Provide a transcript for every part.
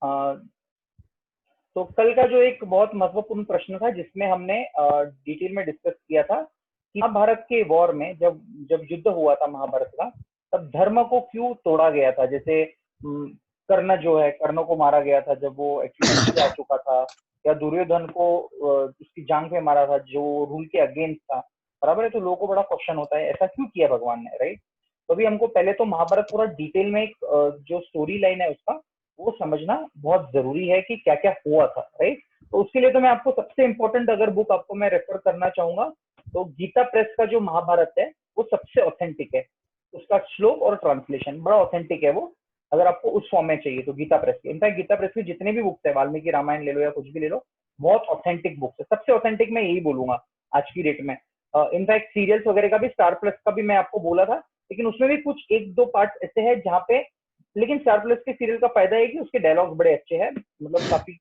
अ, तो कल का जो एक बहुत महत्वपूर्ण प्रश्न था जिसमें हमने डिटेल में डिस्कस किया था कि महाभारत के वॉर में जब जब युद्ध हुआ था महाभारत का, तब धर्म को क्यों तोड़ा गया था। जैसे कर्ण जो है, कर्ण को मारा गया था जब वो एक्चुअली नीचे आ चुका था, या दुर्योधन को उसकी जांग पे मारा था जो रूल के अगेंस्ट था। बराबर है, तो लोगों को बड़ा क्वेश्चन होता है ऐसा क्यों किया भगवान ने, राइट। तो अभी हमको पहले तो महाभारत पूरा डिटेल में एक जो स्टोरी लाइन है उसका वो समझना बहुत जरूरी है कि क्या क्या हुआ था, राइट। तो उसके लिए तो मैं आपको सबसे इंपॉर्टेंट अगर बुक आपको मैं रेफर करना चाहूंगा तो गीता प्रेस का जो महाभारत है वो सबसे ऑथेंटिक है। उसका श्लोक और ट्रांसलेशन बड़ा ऑथेंटिक है वो। अगर आपको उस फॉर्म में चाहिए तो गीता प्रेस की, इनफैक्ट गीता प्रेस की जितने भी बुक्स है, वाल्मीकि रामायण ले लो या कुछ भी ले लो, बहुत ऑथेंटिक बुक्स है। सबसे ऑथेंटिक मैं यही बोलूंगा आज की डेट में। इनफैक्ट सीरियल्स वगैरह का भी, स्टार प्लस का भी मैं आपको बोला था, लेकिन उसमें भी कुछ एक दो पार्ट ऐसे हैं जहाँ पे, लेकिन स्टार प्लस के सीरियल का फायदा है कि उसके डायलॉग्स बड़े अच्छे हैं, मतलब काफी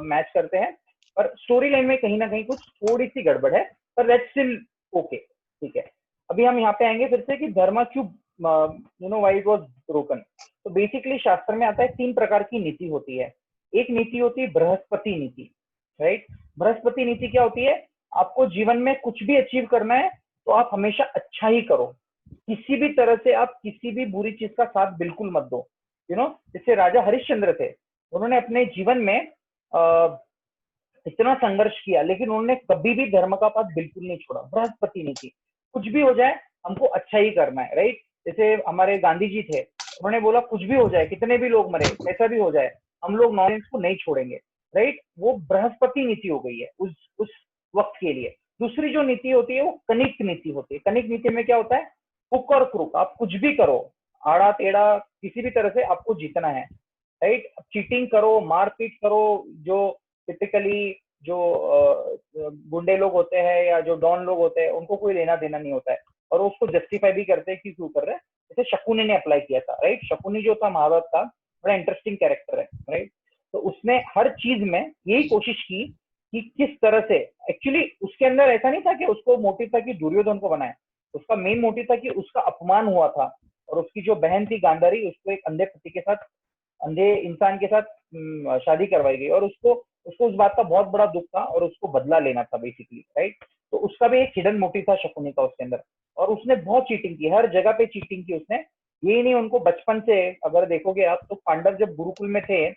मैच करते हैं। पर स्टोरी लाइन में कहीं ना कहीं कुछ थोड़ी सी गड़बड़ है, पर दैट्स स्टिल ओके, ठीक है। अभी हम यहाँ पे आएंगे फिर से कि धर्म क्यों, व्हाई इट वाज ब्रोकन। तो बेसिकली शास्त्र में आता है 3 प्रकार की नीति होती है। एक नीति होती है बृहस्पति नीति, राइट। बृहस्पति नीति क्या होती है? आपको जीवन में कुछ भी अचीव करना है तो आप हमेशा अच्छा ही करो, किसी भी तरह से आप किसी भी बुरी चीज का साथ बिल्कुल मत दो। जैसे राजा हरिश्चंद्र थे, उन्होंने अपने जीवन में इतना संघर्ष किया लेकिन उन्होंने कभी भी धर्म का पाथ बिल्कुल नहीं छोड़ा। बृहस्पति नीति, कुछ भी हो जाए हमको अच्छा ही करना है, राइट। जैसे हमारे गांधी जी थे, उन्होंने बोला कुछ भी हो जाए, कितने भी लोग मरे, कैसा भी हो जाए, हम लोग नॉलेज को नहीं छोड़ेंगे, राइट। वो बृहस्पति नीति हो गई है उस वक्त के लिए। दूसरी जो नीति होती है वो कनिक नीति होती है। कनिक नीति में क्या होता है? हुक और क्रुक, आप कुछ भी करो, आड़ा टेढ़ा किसी भी तरह से आपको जीतना है, राइट। चीटिंग करो, मारपीट करो, जो टिपिकली जो गुंडे लोग होते हैं या जो डॉन लोग होते हैं उनको कोई लेना देना नहीं होता है, और वो उसको जस्टिफाई भी करते हैं कि क्यों कर रहे हैं। जैसे शकुनी ने अप्लाई किया था, राइट। शकुनी जो था महाभारत का बड़ा इंटरेस्टिंग कैरेक्टर है, राइट। तो उसने हर चीज में यही कोशिश की कि किस तरह से, एक्चुअली उसके अंदर ऐसा नहीं था कि उसको मोटिव था कि दुर्योधन को बनाए। उसका मेन मोटिव था कि उसका अपमान हुआ था और उसकी जो बहन थी गांधारी, उसको एक अंधे पति के साथ, अंधे इंसान के साथ शादी करवाई गई, और उसको उसको उस बात का बहुत बड़ा दुख था और उसको बदला लेना था बेसिकली, राइट। तो उसका भी एक हिडन मोटिव था शकुनी का उसके अंदर, और उसने बहुत चीटिंग की, हर जगह पे चीटिंग की उसने। यही नहीं, उनको बचपन से अगर देखोगे आप तो पांडव जब गुरुकुल में थे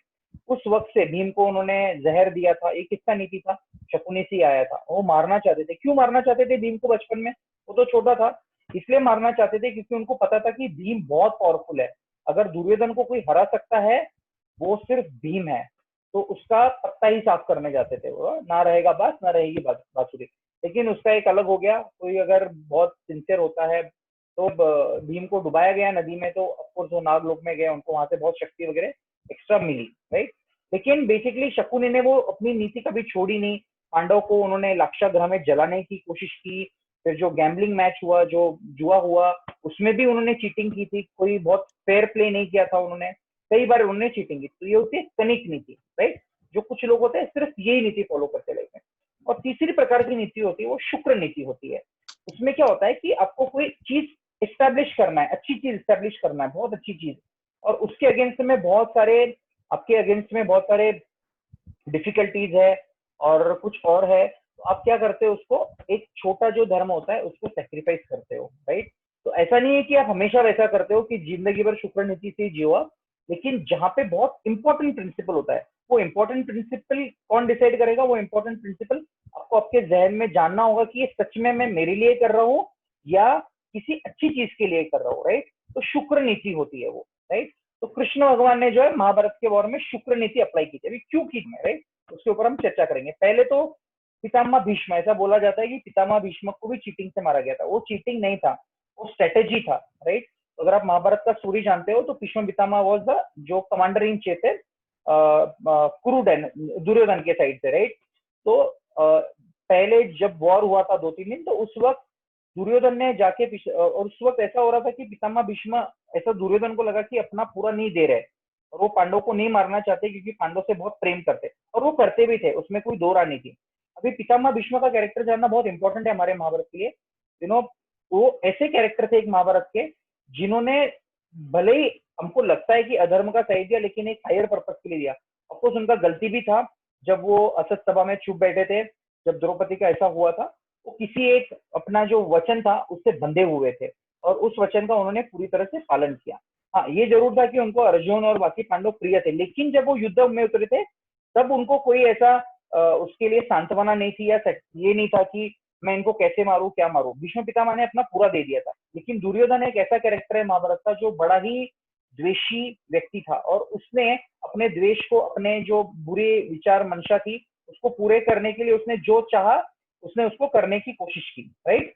उस वक्त से भीम को उन्होंने जहर दिया था। एक किसका नीति था? शकुनी से आया था। वो मारना चाहते थे। क्यों मारना चाहते थे भीम को बचपन में? वो तो छोटा था, इसलिए मारना चाहते थे क्योंकि उनको पता था कि भीम बहुत पावरफुल है। अगर दुर्योधन को कोई हरा सकता है वो सिर्फ भीम है। तो उसका पत्ता ही साफ करने जाते थे वो, ना रहेगा बास ना रहेगी बांसुरी। लेकिन उसका एक अलग हो गया, कोई अगर बहुत सिंसियर होता है तो भीम को डुबाया गया नदी में, तो ऑफकोर्स वो नागलोक में गए, उनको वहां से बहुत शक्ति वगैरह एक्स्ट्रा मिली, राइट। लेकिन बेसिकली शकुनी ने वो अपनी नीति कभी छोड़ी नहीं। पांडव को उन्होंने लाक्षागृह में जलाने की कोशिश की। फिर जो गैम्बलिंग मैच हुआ, जो जुआ हुआ, उसमें भी उन्होंने चीटिंग की थी। कोई बहुत फेयर प्ले नहीं किया था उन्होंने, कई बार उन्होंने चीटिंग की। तो ये होती है कनिक नीति, राइट। जो कुछ लोग होते हैं सिर्फ यही नीति फॉलो करते रहते हैं। और तीसरी प्रकार की नीति होती है वो शुक्र नीति होती है। उसमें क्या होता है कि आपको कोई चीज इस्टेब्लिश करना है, अच्छी चीज इस्टेब्लिश करना है, बहुत अच्छी चीज, और उसके अगेंस्ट में बहुत सारे, आपके अगेंस्ट में बहुत सारे डिफिकल्टीज है और कुछ और है, तो आप क्या करते हो? उसको एक छोटा जो धर्म होता है उसको सेक्रीफाइस करते हो, राइट। तो ऐसा नहीं है कि आप हमेशा वैसा करते हो कि जिंदगी भर शुक्र नीति से ही जियो आप, लेकिन जहां पे बहुत इंपॉर्टेंट प्रिंसिपल होता है, वो इंपॉर्टेंट प्रिंसिपल कौन डिसाइड करेगा? वो इंपॉर्टेंट प्रिंसिपल आपको आपके जहन में जानना होगा कि ये सच में मैं मेरे लिए कर रहा हूँ या किसी अच्छी चीज के लिए कर रहा हूँ, राइट। तो शुक्र नीति होती है वो, राइट। तो कृष्ण भगवान ने जो है महाभारत के वॉर में शुक्र नीति अप्लाई की थी। अभी क्यों की, राइट, उसके ऊपर हम चर्चा करेंगे। पहले तो पितामह भीष्म, ऐसा बोला जाता है कि पितामह भीष्म को भी चीटिंग से मारा गया था। वो चीटिंग नहीं था, वो स्ट्रेटेजी था, राइट। अगर आप महाभारत का स्टोरी जानते हो तो भीष्म पितामह वाज द जो कमांडर इन चीफ थे कुरुडन, दुर्योधन के साइड से, राइट। तो पहले जब वॉर हुआ था 2-3 दिन, तो उस वक्त दुर्योधन ने जाके और उस वक्त ऐसा हो रहा था कि पितामह भीष्म, ऐसा दुर्योधन को लगा कि अपना पूरा नहीं दे रहे और वो पांडव को नहीं मारना चाहते क्योंकि पांडव से बहुत प्रेम करते, और वो करते भी थे, उसमें कोई दो राय नहीं थी। अभी पितामह भीष्म का कैरेक्टर जानना बहुत इंपॉर्टेंट है हमारे महाभारत के लिए। वो ऐसे कैरेक्टर थे एक महाभारत के जिन्होंने, भले ही हमको लगता है कि अधर्म का सही दिया लेकिन एक हायर पर्पज के लिए दिया। ऑफकोर्स उनका गलती भी था, जब वो असत सभा में चुप बैठे थे, जब द्रौपदी का ऐसा हुआ था, वो किसी एक अपना जो वचन था उससे बंधे हुए थे और उस वचन का उन्होंने पूरी तरह से पालन किया। हाँ, ये जरूर था कि उनको अर्जुन और बाकी पांडव प्रिय थे, लेकिन जब वो युद्ध में उतरे थे तब उनको कोई ऐसा उसके लिए सांत्वना नहीं थी, या ये नहीं था कि मैं इनको कैसे मारूं, क्या मारूं। भीष्म पितामह ने अपना पूरा दे दिया था। लेकिन दुर्योधन एक ऐसा कैरेक्टर है महाभारत का जो बड़ा ही द्वेषी व्यक्ति था, और उसने अपने द्वेष को, अपने जो बुरे विचार मंशा थी, उसको पूरे करने के लिए उसने जो चाहा उसने उसको करने की कोशिश की, राइट।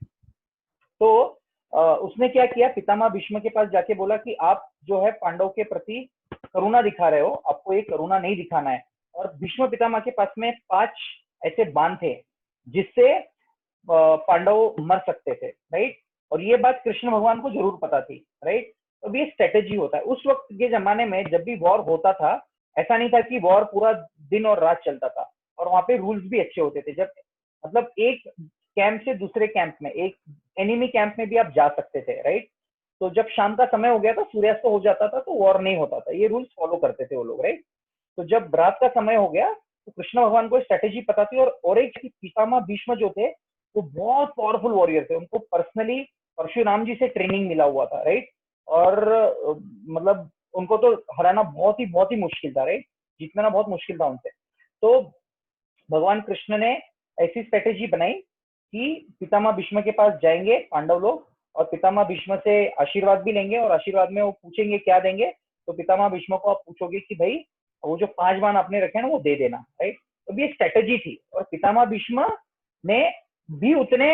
तो उसने क्या किया, पितामह भीष्म के पास जाके बोला कि आप जो है पांडव के प्रति करुणा दिखा रहे हो, आपको ये करुणा नहीं दिखाना है। और भीष्म पितामह के पास में 5 ऐसे बाण थे जिससे पांडव मर सकते थे, राइट। और ये बात कृष्ण भगवान को जरूर पता थी, राइट। तो ये स्ट्रेटेजी होता है उस वक्त के जमाने में, जब भी वॉर होता था ऐसा नहीं था कि वॉर पूरा दिन और रात चलता था, और वहां पे रूल्स भी अच्छे होते थे। जब मतलब एक कैंप से दूसरे कैंप में, एक एनिमी कैंप में भी आप जा सकते थे, राइट। तो जब शाम का समय हो गया था, सूर्यास्त हो जाता था, तो वॉर नहीं होता था। ये रूल्स फॉलो करते थे वो लोग, राइट। तो जब रात का समय हो गया तो कृष्ण भगवान को स्ट्रेटेजी पता थी, और एक पितामह भीष्म जो थे वो बहुत पावरफुल वॉरियर थे। उनको पर्सनली परशुराम जी से ट्रेनिंग मिला हुआ था, राइट। और मतलब उनको तो हराना बहुत ही मुश्किल था, राइट। जीतना बहुत मुश्किल था उनसे। तो भगवान कृष्ण ने ऐसी स्ट्रेटेजी बनाई कि पितामह भीष्म के पास जाएंगे पांडव लोग, और पितामह भीष्म से आशीर्वाद भी लेंगे, और आशीर्वाद में वो पूछेंगे क्या देंगे। तो पितामह भीष्म को आप पूछोगे कि भाई वो जो 5 बाण आपने रखे हैं ना वो दे देना, राइट। तो ये स्ट्रेटेजी थी, और पितामह भीष्म ने भी उतने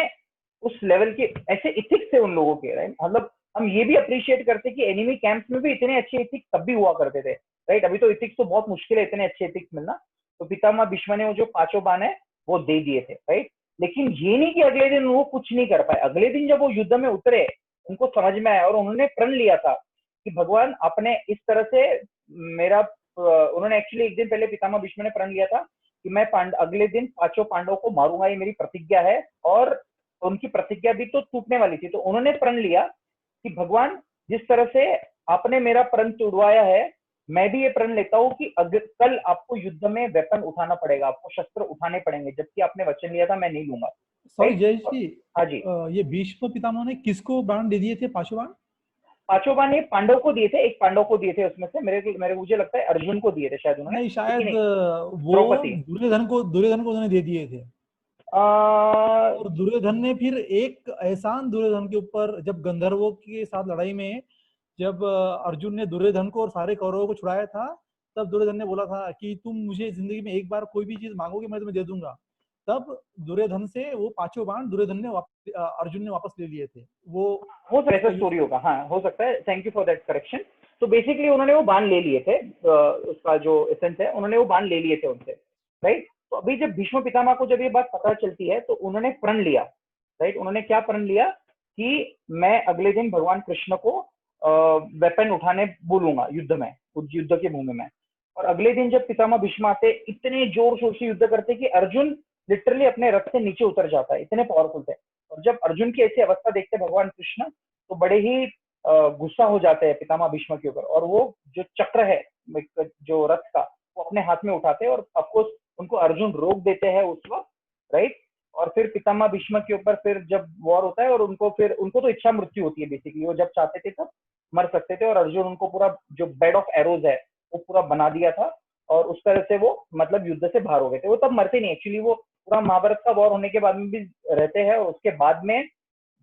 उस लेवल के ऐसे इथिक्स थे उन लोगों के, राइट। मतलब हम ये भी अप्रिशिएट करते कि एनिमी कैंप्स में भी इतने अच्छे इथिक्स तब भी हुआ करते थे, राइट। अभी तो इथिक्स तो बहुत मुश्किल है, इतने अच्छे इथिक्स मिलना। तो पितामह भीष्म ने वो जो 5 बाण है वो दे दिए थे, राइट। लेकिन ये नहीं कि अगले दिन वो कुछ नहीं कर पाए। अगले दिन जब वो युद्ध में उतरे, उनको समझ में आया और उन्होंने प्रण लिया था कि भगवान आपने इस तरह से मेरा उन्होंने एक्चुअली एक दिन पहले पितामह भीष्म ने प्रण लिया था कि मैं अगले दिन 5 पांडवों को मारूंगा, ये मेरी प्रतिज्ञा है। और उनकी प्रतिज्ञा भी तो टूटने वाली थी। तो उन्होंने प्रण लिया कि भगवान जिस तरह से आपने मेरा प्रण तोड़वाया है, मैं भी ये प्रण लेता हूँ कि अगर कल आपको युद्ध में वेपन उठाना पड़ेगा, आपको शस्त्र उठाने पड़ेंगे, जबकि आपने वचन लिया था मैं नहीं लूंगा। सॉरी जयेश जी, हाँ जी। ये भीष्म पितामह ने किसको बाण दे दिए थे, 5 बाण? 5 बाण ये पांडव को दिए थे, एक पांडव को दिए थे उसमें से, मेरे मुझे लगता है अर्जुन को दिए थे शायद उन्होंने, नहीं, शायद लेकिन वो द्रौपदी। दुर्योधन को उन्होंने दे दिए थे। आ, और दुर्योधन ने फिर एक एहसान दुर्योधन के ऊपर, जब गंधर्वों के साथ लड़ाई में जब अर्जुन ने दुर्योधन को और सारे कौरवों को छुड़ाया था, तब दुर्योधन ने बोला था कि तुम मुझे जिंदगी में एक बार कोई भी चीज मांगोगे मैं तुम्हें दे दूंगा। तब दुर्योधन से वो 5 बाण अर्जुन ने वापस ले लिए थे। वो हो सकता है ऐसा उसका यूज। स्टोरी होगा, हाँ हो सकता है। Thank you for that correction. तो बेसिकली उन्होंने वो बाण ले लिए थे, उसका जो एसेंस है उन्होंने वो बाण ले लिए थे उनसे, राइट। तो अभी जब भीष्म पितामह को जब ये बात पता चलती है तो उन्होंने प्रण लिया, राइट। उन्होंने क्या प्रण लिया कि मैं अगले दिन भगवान कृष्ण को वेपन उठाने बोलूंगा युद्ध में, युद्ध की भूमि में। और अगले दिन जब पितामह भीष्म आते, इतने जोर शोर से युद्ध करते कि अर्जुन लिटरली अपने रथ से नीचे उतर जाता है, इतने पावरफुल थे। और जब अर्जुन की ऐसी अवस्था देखते भगवान कृष्ण, तो बड़े ही गुस्सा हो जाते हैं पितामह भीष्म के ऊपर, और वो जो चक्र है जो रथ का, वो अपने हाथ में उठाते हैं, और ऑफकोर्स उनको अर्जुन रोक देते हैं उस वक्त, राइट। और फिर पितामह भीष्म के ऊपर फिर जब वॉर होता है, और उनको तो इच्छा मृत्यु होती है बेसिकली, वो जब चाहते थे तब मर सकते थे, और अर्जुन उनको पूरा जो बेड ऑफ एरोज है वो पूरा बना दिया था, और उस तरह से वो मतलब युद्ध से बाहर हो गए थे। वो तब मरते नहीं एक्चुअली, वो पूरा महाभारत का वॉर होने के बाद में भी रहते हैं। और उसके बाद में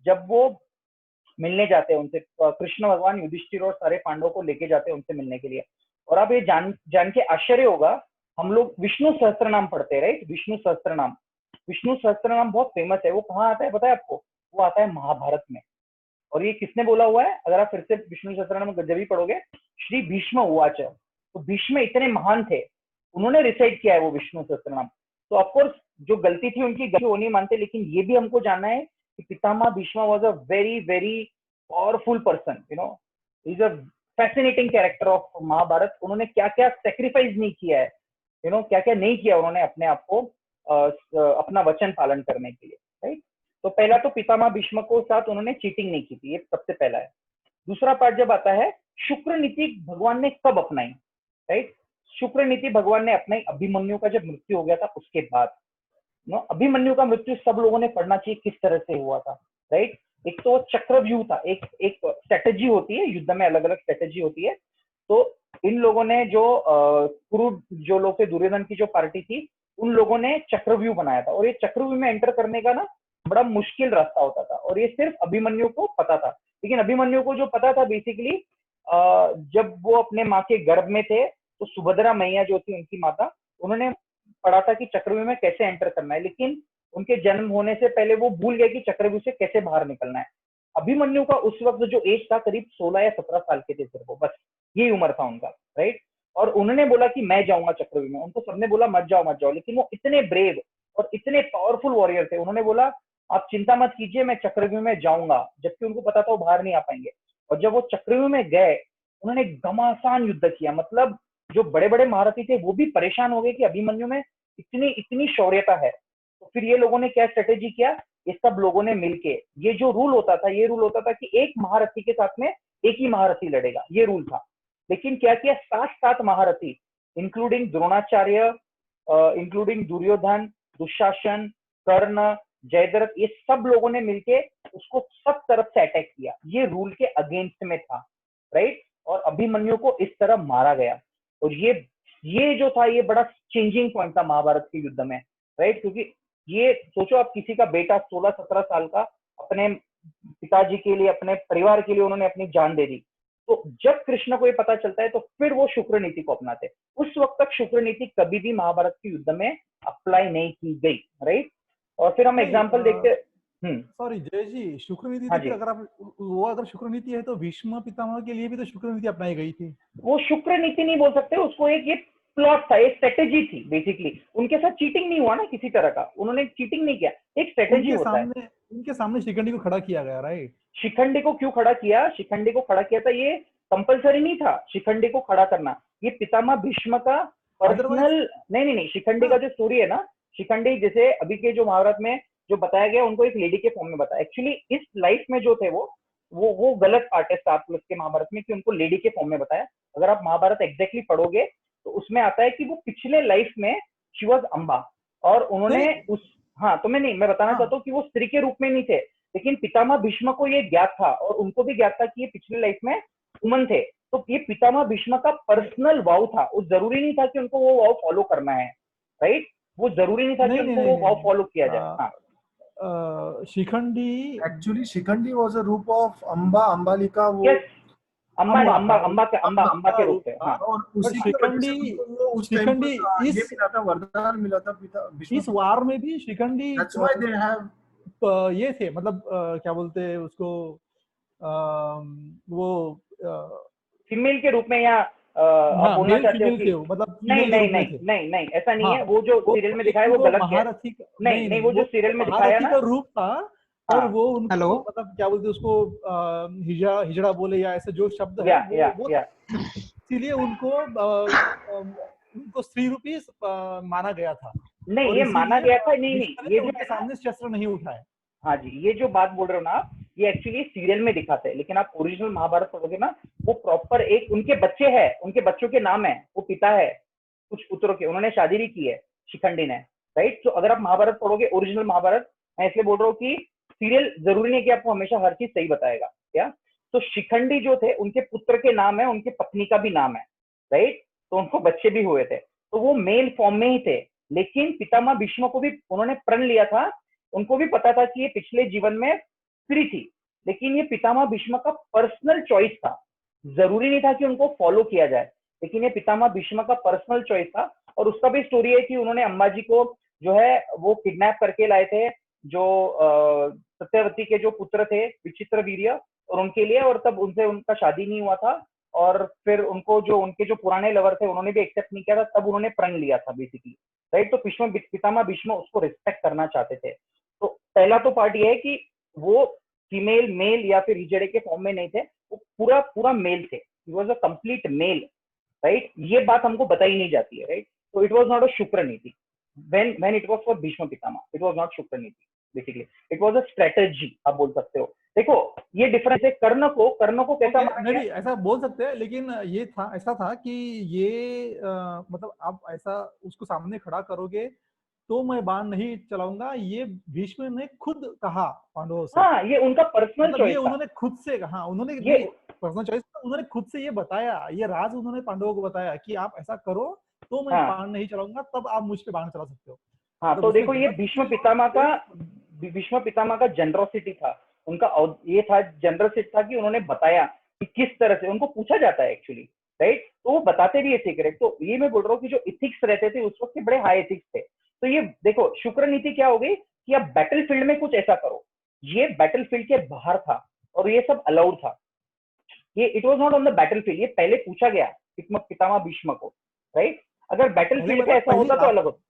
जब वो मिलने जाते हैं उनसे, कृष्ण भगवान युधिष्ठिर और सारे पांडवों को लेके जाते हैं उनसे मिलने के लिए। और आप ये जान के आश्चर्य होगा, हम लोग विष्णु सहस्त्र नाम पढ़ते हैं, राइट। विष्णु सहस्त्र नाम, विष्णु सहस्त्र नाम बहुत फेमस है। वो कहाँ आता है पता है आपको? वो आता है महाभारत में। और ये किसने बोला हुआ है? अगर आप फिर से विष्णु सहस्त्र नाम जब भी पढ़ोगे, श्री भीष्म उवाच। तो भीष्म इतने महान थे, उन्होंने रिसाइट किया है वो विष्णु सहस्त्र नाम। तो ऑफकोर्स जो गलती थी उनकी, गलती वो नहीं मानते, लेकिन ये भी हमको जानना है कि Pitamah Bhishma was a very very powerful person, is a fascinating character of Mahabharat. उन्होंने क्या क्या सेक्रीफाइस नहीं किया है, क्या क्या नहीं किया उन्होंने अपने आप को अपना वचन पालन करने के लिए, राइट। तो पहला तो पितामह भीष्म को साथ उन्होंने चीटिंग नहीं की थी, ये सबसे पहला है। दूसरा पार्ट जब आता है, शुक्र नीति भगवान ने कब अपनाई, राइट। शुक्र नीति भगवान ने अपनाई अभिमन्यु का जब मृत्यु हो गया था उसके बाद। नो, अभिमन्यु का मृत्यु सब लोगों ने पढ़ना चाहिए किस तरह से हुआ था, राइट। एक तो चक्रव्यूह था, एक एक स्ट्रेटेजी होती है युद्ध में, अलग अलग स्ट्रेटेजी होती है। तो इन लोगों ने जो कुरु जो लोग थे, दुर्योधन की जो पार्टी थी, उन लोगों ने चक्रव्यूह बनाया था, और ये चक्रव्यूह में एंटर करने का ना बड़ा मुश्किल रास्ता होता था, और ये सिर्फ अभिमन्यु को पता था। लेकिन अभिमन्यु को जो पता था बेसिकली, जब वो अपने माँ के गर्भ में थे तो सुभद्रा मैया जो थी उनकी माता, उन्होंने पढ़ा था कि चक्रव्यूह में कैसे एंटर करना है, लेकिन उनके जन्म होने से पहले वो भूल गए कि चक्रव्यूह से कैसे बाहर निकलना है। अभिमन्यु का उस वक्त जो एज था करीब 16 या 17 साल के थे सिर्फ, बस यही उम्र था उनका, राइट। और उन्होंने बोला कि मैं जाऊंगा चक्रव्यूह में, उनको सबने बोला मत जाओ मत जाओ, लेकिन वो इतने ब्रेव और इतने पावरफुल वॉरियर थे, उन्होंने बोला आप चिंता मत कीजिए, मैं चक्रव्यूह में जाऊंगा, जबकि उनको पता था वो बाहर नहीं आ पाएंगे। और जब वो चक्रव्यूह में गए, उन्होंने घमासान युद्ध किया, मतलब जो बड़े बड़े महारथी थे वो भी परेशान हो गए कि अभिमन्यु में इतनी इतनी शौर्यता है। तो फिर ये लोगों ने क्या स्ट्रेटेजी किया, ये सब लोगों ने मिलके, ये जो रूल होता था, ये रूल होता था कि एक महारथी के साथ में एक ही महारथी लड़ेगा, ये रूल था। लेकिन क्या किया, 7 महारथी, इंक्लूडिंग द्रोणाचार्य, इंक्लूडिंग दुर्योधन, दुशासन, कर्ण, जयद्रथ, ये सब लोगों ने मिलके उसको सब तरफ से अटैक किया। ये रूल के अगेंस्ट में था, राइट। और अभिमन्यु को इस तरह मारा गया। और ये जो था, ये बड़ा चेंजिंग पॉइंट था महाभारत के युद्ध में, राइट। क्योंकि ये सोचो, आप किसी का बेटा 16-17 साल का अपने पिताजी के लिए, अपने परिवार के लिए उन्होंने अपनी जान दे दी। तो जब कृष्ण को ये पता चलता है तो फिर वो शुक्र नीति को अपनाते। उस वक्त तक शुक्र नीति कभी भी महाभारत के युद्ध में अप्लाई नहीं की गई, राइट। और फिर हम एग्जाम्पल देखते। सॉरी जय जी, शुक्र नीति हाँ थी, जी, फिर अगर आप वो अगर शुक्र नीति है तो भीष्म पितामह के लिए भी तो शुक्र नीति अपनाई गई थी। वो शुक्र नीति नहीं बोल सकते उसको, एक ये प्लॉट था, एक स्ट्रेटेजी थी बेसिकली। उनके साथ चीटिंग नहीं हुआ ना किसी तरह का, उन्होंने चीटिंग नहीं किया, एक स्ट्रेटेजी होता है। उनके सामने शिखंडी को खड़ा किया गया, राइट। शिखंडी को क्यों खड़ा किया, शिखंडी को खड़ा किया था, ये कंपलसरी नहीं था शिखंडी को खड़ा करना, ये पितामह भीष्म का पर्सनल। नहीं, शिखंडी का जो स्टोरी है ना, शिखंडी जैसे अभी के जो महाभारत में जो बताया गया, उनको एक लेडी के फॉर्म में बताया। एक्चुअली इस लाइफ में जो थे वो गलत पार्ट है 7+ के महाभारत में, कि उनको लेडी के फॉर्म में बताया। अगर आप महाभारत एग्जैक्टली पढ़ोगे तो उसमें आता है कि वो पिछले लाइफ में शी वॉज अम्बा, और उन्होंने उस, हाँ तो मैं बताना चाहता हूँ कि वो स्त्री के रूप में नहीं थे, लेकिन पितामह भीष्म को ये ज्ञात था, और उनको भी ज्ञात था कि ये पिछले लाइफ में वुमन थे। तो ये पितामह भीष्म का पर्सनल वाव था, वो जरूरी नहीं था कि उनको वो वाव फॉलो करना है, राइट। वो जरूरी नहीं था कि उनको वो वाव फॉलो किया जाए। हाँ, Shikhandi actually Shikhandi was a रूप ऑफ अंबा, अंबालिका, वो yes, अम्बा के रूप में। हाँ, और उसी शिखंडी उस टाइम पर ये मिला था, वरदान मिला था पिता भीष्म। इस वार में भी Shikhandi that's why they have ये थे, मतलब क्या बोलते हैं उसको, वो फीमेल के रूप में, या आप बोलना चाहते हो कि मतलब नहीं ऐसा नहीं है। वो जो सीरियल में दिखाया वो गलत है। नहीं, वो जो सीरियल में दिखाया ना, रूप था, और वो उनको मतलब क्या बोलते उसको, हिजड़ा बोले या ऐसे जो शब्द है, इसीलिए उनको स्त्री रूपी माना गया था। नहीं, ये माना गया था, नहीं, ये जो सामने शस्त्र नहीं उठाए। हाँ जी, ये जो बात बोल रहे हो ना आप, ये एक्चुअली सीरियल में दिखाते हैं, लेकिन आप ओरिजिनल महाभारत पढ़ोगे ना, वो प्रॉपर एक उनके बच्चे हैं, उनके बच्चों के नाम है, वो पिता है कुछ पुत्रों के, उन्होंने शादी भी की है शिखंडी ने, राइट। तो अगर आप महाभारत पढ़ोगे, ओरिजिनल महाभारत, मैं इसलिए बोल रहा हूँ कि सीरियल जरूरी नहीं कि आपको हमेशा हर चीज सही बताएगा, क्या। तो शिखंडी जो थे, उनके पुत्र के नाम है, उनकी पत्नी का भी नाम है, राइट। तो उनको बच्चे भी हुए थे, तो वो मेल फॉर्म में ही थे। लेकिन पितामह भीष्म को भी उन्होंने प्रण लिया था, उनको भी पता था कि ये पिछले जीवन में स्त्री थी, लेकिन ये पितामह भीष्म का पर्सनल चॉइस था, जरूरी नहीं था कि उनको फॉलो किया जाए, लेकिन ये पितामह भीष्म का पर्सनल चॉइस था। और उसका भी स्टोरी है कि उन्होंने अंबाजी को जो है वो किडनैप करके लाए थे, जो सत्यवती के जो पुत्र थे विचित्र वीर्य, और उनके लिए, और तब उनसे उनका शादी नहीं हुआ था, और फिर उनको जो उनके जो पुराने लवर थे उन्होंने भी एक्सेप्ट नहीं किया था, तब उन्होंने प्रण लिया था बेसिकली, राइट। तो पितामह भीष्म उसको रिस्पेक्ट करना चाहते थे। तो पहला तो पार्ट ये है कि वो फीमेल मेल या फिर हिजड़े के फॉर्म में नहीं थे, वो पूरा मेल थे, he was a complete male, right. ये बात हमको बताई नहीं जाती है, राइट। तो इट वाज नॉट अ शुक्र नीति, when it was for Bhishma Pitamah, it was not शुक्र नीति, basically it was a strategy, आप बोल सकते हो। देखो ये डिफरेंस है, कर्ण को कैसा मारा नहीं गया? नहीं, ऐसा बोल सकते हैं, लेकिन ये था, ऐसा था कि ये मतलब आप ऐसा उसको सामने खड़ा करोगे तो मैं बाण नहीं चलाऊंगा, ये भीष्म ने खुद कहा पांडवों से। हाँ, ये उनका पर्सनल मतलब ये चॉइस था। उन्होंने खुद से कहा, उन्होंने ये नहीं पर्सनल चॉइस, उन्होंने खुद से ये बताया, ये राज उन्होंने पांडवों को बताया कि आप ऐसा करो तो मैं हाँ बाण नहीं चलाऊंगा, तब आप मुझ पे बाण चला सकते हो। हाँ, मतलब तो उसमें देखो ये गलत कुछ नहीं है, भीष्म पितामह का जनरोसिटी था, उनका ये था जनरसिटी था कि उन्होंने बताया कि किस तरह से, उनको पूछा जाता है एक्चुअली, राइट, तो वो बताते भी है सीक्रेट। तो ये मैं बोल रहा हूँ कि जो इथिक्स रहते थे उस वक्त के बड़े हाई इथिक्स थे। तो ये देखो शुक्र नीति क्या हो गई कि आप बैटल फील्ड में कुछ ऐसा करो, ये बैटल फील्ड के बाहर था और ये सब अलाउड था। ये it was not on the battle field, ये पहले पूछा गया पितामह भीष्म को, राइट। अगर बैटल पहले फील्ड पे मतलब ऐसा पहली होता तो रात, अलग होता।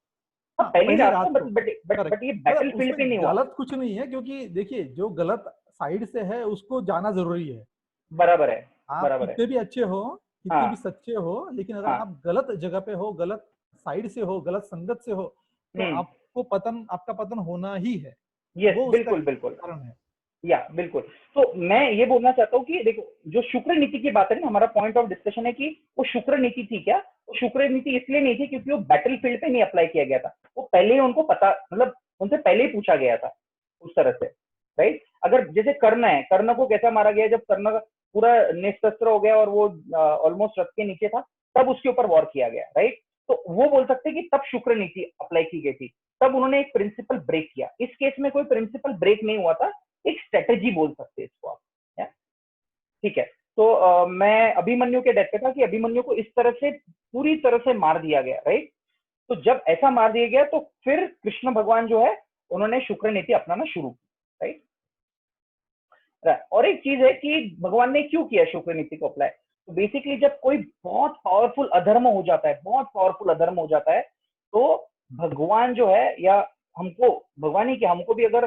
हाँ, हाँ पहली पहली रात रात में, को, बट करेक्ट। ये बैटल मतलब फील्ड पे उसमें नहीं हुआ। गलत कुछ नहीं है, क्योंकि देखिए जो गलत साइड से है उसको जाना जरूरी है। बराबर है, आप बराबर है। कितने भी अच्छे हो, कितने भी हाँ सच्चे हो, लेकिन अगर हाँ। आप गलत जगह पे हो, गलत साइड से हो, गलत संगत से हो, तो आपको पतन, आपका पतन होना ही है। यस, वो उसका बिल्कुल एक बिल्कुल। कारण है। या बिल्कुल। तो मैं ये बोलना चाहता हूँ कि देखो जो शुक्र नीति की बात है ना, हमारा पॉइंट ऑफ डिस्कशन है कि वो शुक्र नीति थी क्या? वो शुक्र नीति इसलिए नहीं थी क्योंकि वो बैटल फील्ड पे नहीं अप्लाई किया गया था, वो पहले ही उनको पता, मतलब उनसे पहले ही पूछा गया था उस तरह से, राइट। अगर जैसे कर्ण है, कर्ण को कैसा मारा गया? जब कर्ण का पूरा निशस्त्र हो गया और वो ऑलमोस्ट रथ के नीचे था, तब उसके ऊपर वॉर किया गया, राइट। तो वो बोल सकते हैं कि तब शुक्र नीति अप्लाई की गई थी, तब उन्होंने एक प्रिंसिपल ब्रेक किया। इस केस में कोई प्रिंसिपल ब्रेक नहीं हुआ था, एक स्ट्रेटेजी बोल सकते हैं इसको आप, या? ठीक है। तो मैं अभिमन्यु के डेथ पे था कि अभिमन्यु को इस तरह से पूरी तरह से मार दिया गया, राइट। तो जब ऐसा मार दिया गया तो फिर कृष्ण भगवान जो है उन्होंने शुक्र नीति अपनाना शुरू की, राइट। और एक चीज है कि भगवान ने क्यों किया शुक्र नीति को अप्लाई? तो बेसिकली जब कोई बहुत पावरफुल अधर्म हो जाता है, बहुत पावरफुल अधर्म हो जाता है, तो भगवान जो है, या हमको, भगवान ही क्या, हमको भी अगर